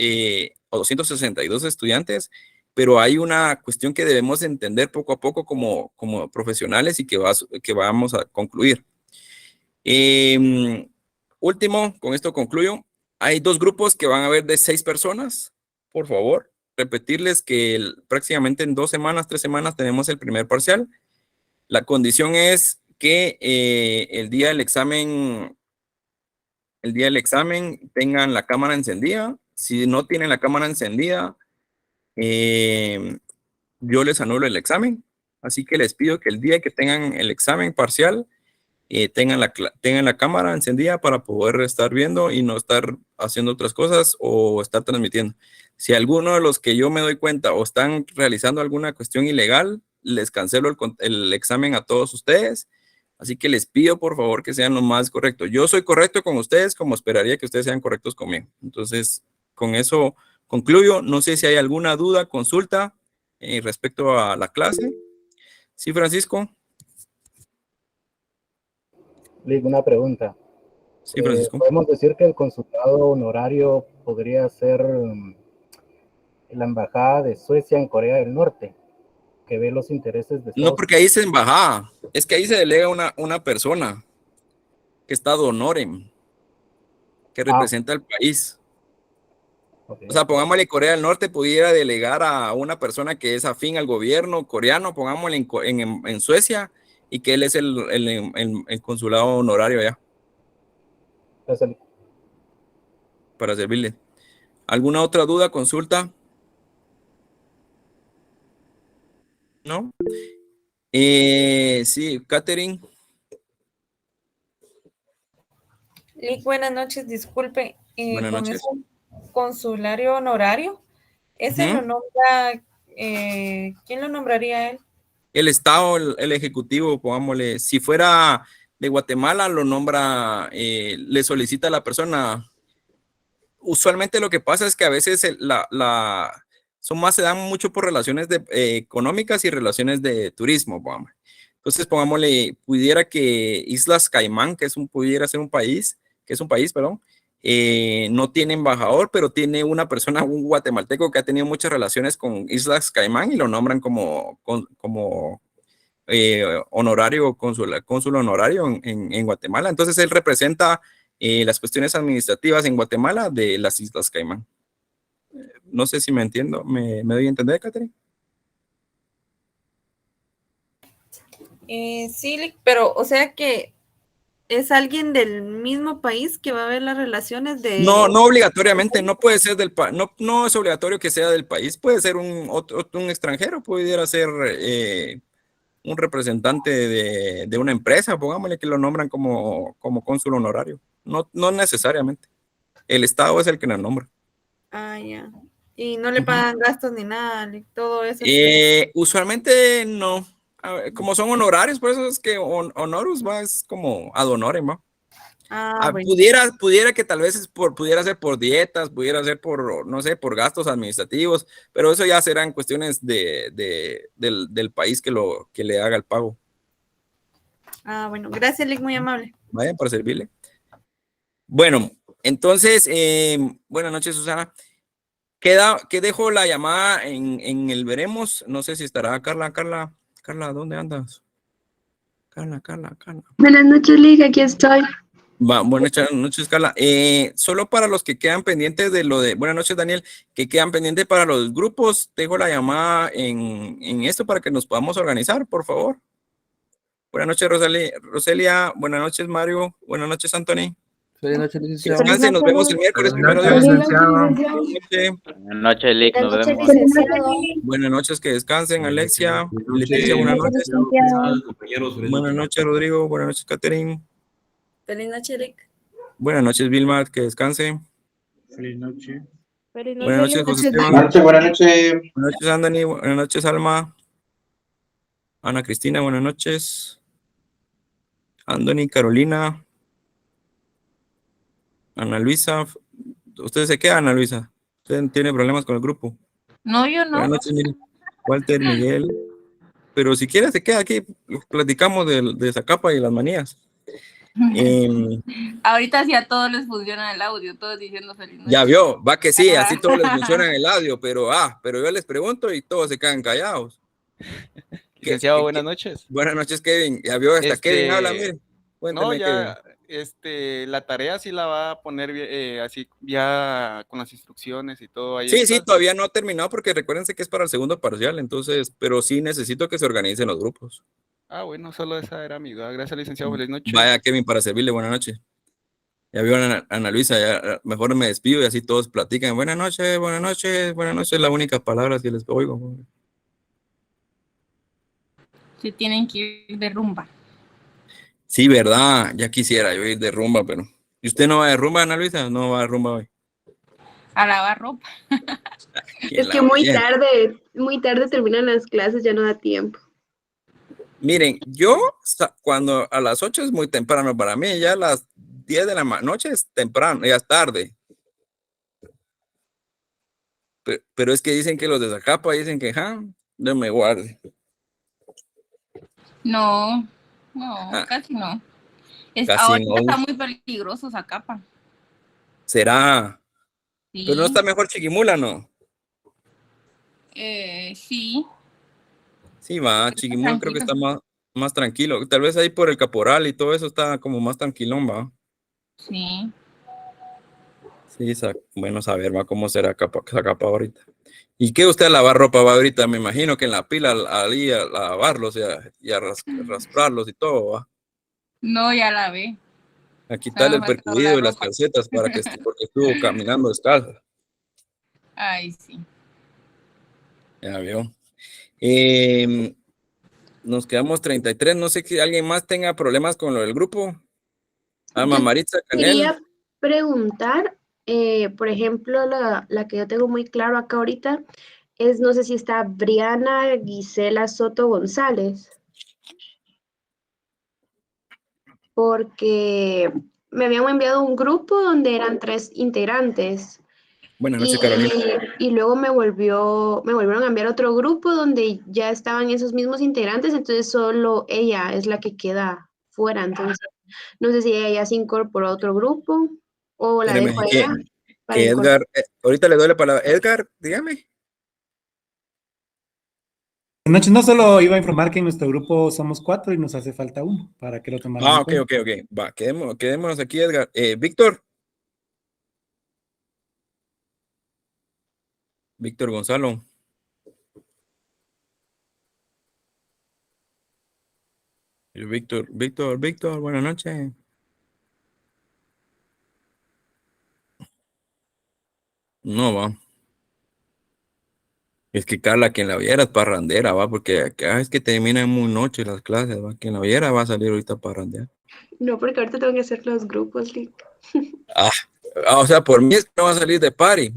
o 262 estudiantes, pero hay una cuestión que debemos entender poco a poco como profesionales y que vamos a concluir. Último, con esto concluyo. Hay 2 grupos que van a haber de 6 personas. Por favor, repetirles que prácticamente en 2 semanas, 3 semanas tenemos el primer parcial. La condición es que el día del examen tengan la cámara encendida. Si no tienen la cámara encendida, yo les anulo el examen. Así que les pido que el día que tengan el examen parcial, tengan la cámara encendida para poder estar viendo y no estar haciendo otras cosas o estar transmitiendo. Si alguno de los que yo me doy cuenta o están realizando alguna cuestión ilegal, les cancelo el examen a todos ustedes. Así que les pido por favor que sean lo más correctos. Yo soy correcto con ustedes como esperaría que ustedes sean correctos conmigo. Entonces, con eso concluyo. No sé si hay alguna duda, consulta respecto a la clase. Sí, Francisco. Una pregunta. Sí, Francisco. ¿Podemos decir que el consulado honorario podría ser la embajada de Suecia en Corea del Norte, que ve los intereses de Estados No, porque ahí es embajada. Es que ahí se delega una persona que está ad honorem, que representa al país. Okay. O sea, pongámosle Corea del Norte pudiera delegar a una persona que es afín al gobierno coreano, pongámosle en Suecia, y que él es el consulado honorario allá. Para servirle. ¿Alguna otra duda, consulta? ¿No? Sí, Catherine. Lick, buenas noches, disculpe. Buenas con noches. ese consulario honorario, ¿ese lo nombra, quién lo nombraría él? El Estado, el Ejecutivo, pongámosle, si fuera de Guatemala, lo nombra, le solicita a la persona. Usualmente lo que pasa es que a veces se dan mucho por relaciones económicas y relaciones de turismo, pongámosle. Entonces, pongámosle, pudiera que Islas Caimán, pudiera ser un país, perdón, no tiene embajador, pero tiene una persona, un guatemalteco que ha tenido muchas relaciones con Islas Caimán y lo nombran como honorario, cónsul honorario en Guatemala. Entonces él representa las cuestiones administrativas en Guatemala de las Islas Caimán. No sé si me entiendo, ¿me doy a entender, Catherine? Sí, Lick, pero o sea que ¿es alguien del mismo país que va a ver las relaciones de...? No obligatoriamente, no puede ser no es obligatorio que sea del país, puede ser un extranjero, pudiera ser un representante de una empresa, pongámosle que lo nombran como cónsul honorario, no necesariamente, el Estado es el que lo nombra. Ah, ya. Y no le pagan gastos ni nada, Lick, todo eso. Usualmente no. Como son honorarios, por eso es que honorus es como ad honorem, ¿no? Bueno. Pudiera que tal vez pudiera ser por dietas, pudiera ser por, no sé, por gastos administrativos, pero eso ya serán cuestiones del país que le haga el pago. Bueno, gracias, Lick, muy amable. Vayan para servirle. Bueno, entonces, buenas noches, Susana. ¿Qué dejo la llamada en el veremos? No sé si estará Carla, ¿dónde andas? Carla. Buenas noches, Lick, aquí estoy. Buenas noches, Carla. Solo para los que quedan pendientes buenas noches, Daniel, que quedan pendientes para los grupos, dejo la llamada en esto para que nos podamos organizar, por favor. Buenas noches, Roselia. Buenas noches, Mario. Buenas noches, Anthony. Buenas noches, licenciado. Descansen, nos vemos el miércoles. Buenas noches, licenciado. Buenas noches, Lick, nos vemos. Buenas noches, que descansen, Alexia. Leticia, buenas noches. Buenas noches, Rodrigo. Buenas noches, Catherine. Feliz noche, Lick. Buenas noches, Vilma, que descanse. Feliz noche. Buenas noches, José Esteban. Buenas noches. Buenas noches, Andani. Buenas noches, Alma. Ana Cristina, buenas noches. Andoni, Carolina. Ana Luisa. ¿Usted se queda, Ana Luisa? ¿Usted tiene problemas con el grupo? No, yo no. Buenas noches, Walter, Miguel. pero si quiere se queda aquí, platicamos de Zacapa y las manías. Ahorita sí a todos les funciona el audio, todos diciendo feliz noche. Ya vio, va que sí, así todos les funciona el audio, pero yo les pregunto y todos se quedan callados. Licenciado, buenas noches. Buenas noches, Kevin. Ya vio, hasta Kevin habla, mire. Cuénteme, no, ya, la tarea sí la va a poner así, ya con las instrucciones y todo ahí. Sí, todavía no ha terminado porque recuérdense que es para el segundo parcial, entonces, pero sí necesito que se organicen los grupos. Ah, bueno, solo esa era mi duda. Gracias, licenciado. Feliz noche. Vaya, Kevin, para servirle. Buenas noches. Ya vio a Ana Luisa, ya mejor me despido y así todos platican. Buenas noches, buenas noches, buenas noches, la única palabra que les oigo. Se tienen que ir de rumba. Sí, verdad, ya quisiera yo ir de rumba, pero... ¿Y usted no va de rumba, Ana Luisa? No va de rumba hoy. A lavar ropa. Es que muy tarde terminan las clases, ya no da tiempo. Miren, yo cuando a las 8 es muy temprano para mí, ya a las 10 de la noche es temprano, ya es tarde. Pero es que dicen que los de Zacapa dicen que, no me guarde. No, casi no. Ahora no. está muy peligroso Zacapa. ¿Será? Sí. Pero no está mejor Chiquimula, ¿no? Sí. Sí, va, Chiquimula creo que está más tranquilo. Tal vez ahí por el Caporal y todo eso está como más tranquilón, va. Sí. Sí, bueno, saber, va, cómo será Zacapa ahorita. ¿Y qué usted a lavar ropa va ahorita? Me imagino que en la pila ahí a lavarlos y a rasparlos y todo, va. No, ya la ve. A quitarle el percudido y las calcetas porque estuvo caminando descalza. Ay, sí. Ya vio. Nos quedamos 33. No sé si alguien más tenga problemas con lo del grupo. Maritza Canel. Quería preguntar, por ejemplo, la que yo tengo muy claro acá ahorita es, no sé si está Briana Gisela Soto González. Porque me habían enviado un grupo donde eran 3 integrantes. Buenas noches, Carolina. Y luego me volvieron a enviar otro grupo donde ya estaban esos mismos integrantes, entonces solo ella es la que queda fuera. Entonces, no sé si ella ya se incorporó a otro grupo o la dejo allá. Que Edgar, ahorita le doy la palabra. Edgar, dígame. Buenas noches, no solo iba a informar que en nuestro grupo somos 4 y nos hace falta 1 para que lo tomáramos. Ok. Va, quedémonos aquí, Edgar. Víctor. Víctor Gonzalo. Víctor, buenas noches. No va. Es que Carla, quien la viera es parrandera, va, porque es que terminan muy noche las clases, va. Quien la viera va a salir ahorita a parrandear. No, porque ahorita tengo que hacer los grupos, Lick. O sea, por mí es que no va a salir de party.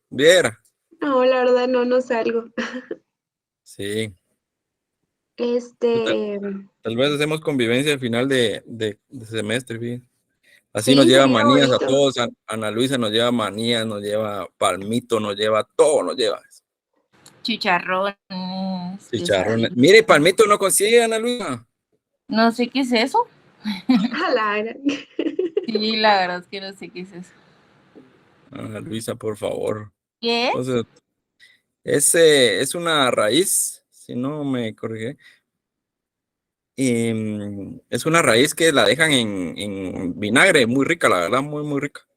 Viera. No, la verdad no salgo. Sí. Tal vez hacemos convivencia al final de semestre, bien. Así sí, nos lleva manías bonito. a todos. Ana Luisa nos lleva manías, nos lleva palmito, nos lleva todo, nos lleva. Chicharrones. Mire, palmito no consigue, Ana Luisa. No sé qué es eso. Sí, la verdad es que no sé qué es eso. Ana Luisa, por favor. ¿Qué? Entonces, es una raíz, si no me corrige. Es una raíz que la dejan en vinagre, muy rica, la verdad, muy, muy rica.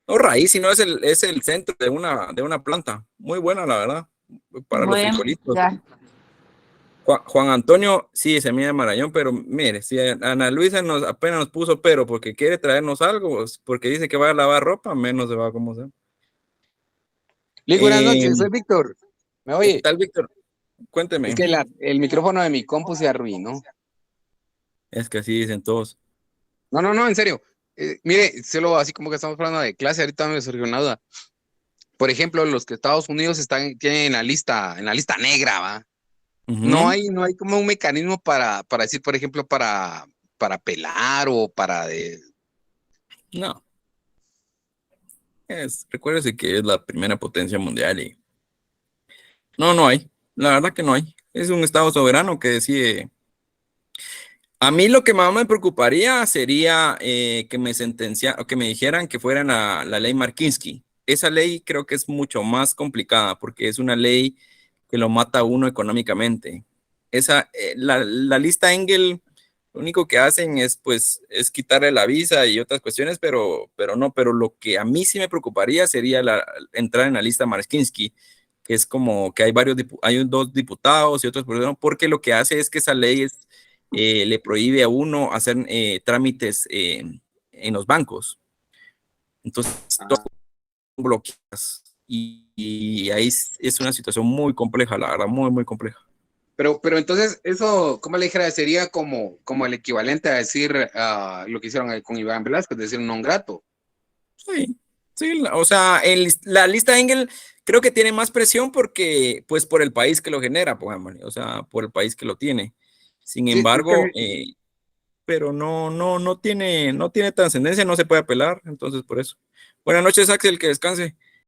No raíz, sino es el centro de una planta. Muy buena, la verdad, para los frijolitos. Juan Antonio, sí, se mide Marañón, pero mire, si Ana Luisa apenas nos puso pero porque quiere traernos algo, porque dice que va a lavar ropa, menos se va a cómo sea. Buenas noches, soy Víctor. ¿Me oye? ¿Qué tal, Víctor? Cuénteme. Es que el micrófono de mi compu se arruinó. Es que así dicen todos. No, en serio. Mire, solo así como que estamos hablando de clase, ahorita me surgió una duda. Por ejemplo, los que Estados Unidos tienen en la lista negra, ¿va? No hay como un mecanismo para decir, por ejemplo, para pelar o para No. Recuérdese que es la primera potencia mundial y no hay. La verdad que no hay. Es un Estado soberano que decide. A mí lo que más me preocuparía sería que me dijeran que fueran la ley Markinsky. Esa ley creo que es mucho más complicada porque es una ley que lo mata a uno económicamente. La lista Engel, lo único que hacen es quitarle la visa y otras cuestiones, pero lo que a mí sí me preocuparía sería entrar en la lista Markinsky, que es como que hay 2 diputados y otros, porque lo que hace es que esa ley le prohíbe a uno hacer trámites en los bancos. Entonces, todo bloqueas y ahí es una situación muy compleja, la verdad, muy, muy compleja. Pero entonces, eso, ¿cómo le dijera? Sería como el equivalente a decir lo que hicieron con Iván Velázquez, decir non grato. Sí, o sea, la lista Engel creo que tiene más presión porque, pues, por el país que lo genera, o sea, por el país que lo tiene. Sin embargo, pero no tiene trascendencia, no se puede apelar, entonces por eso. Buenas noches, Axel, que descanse.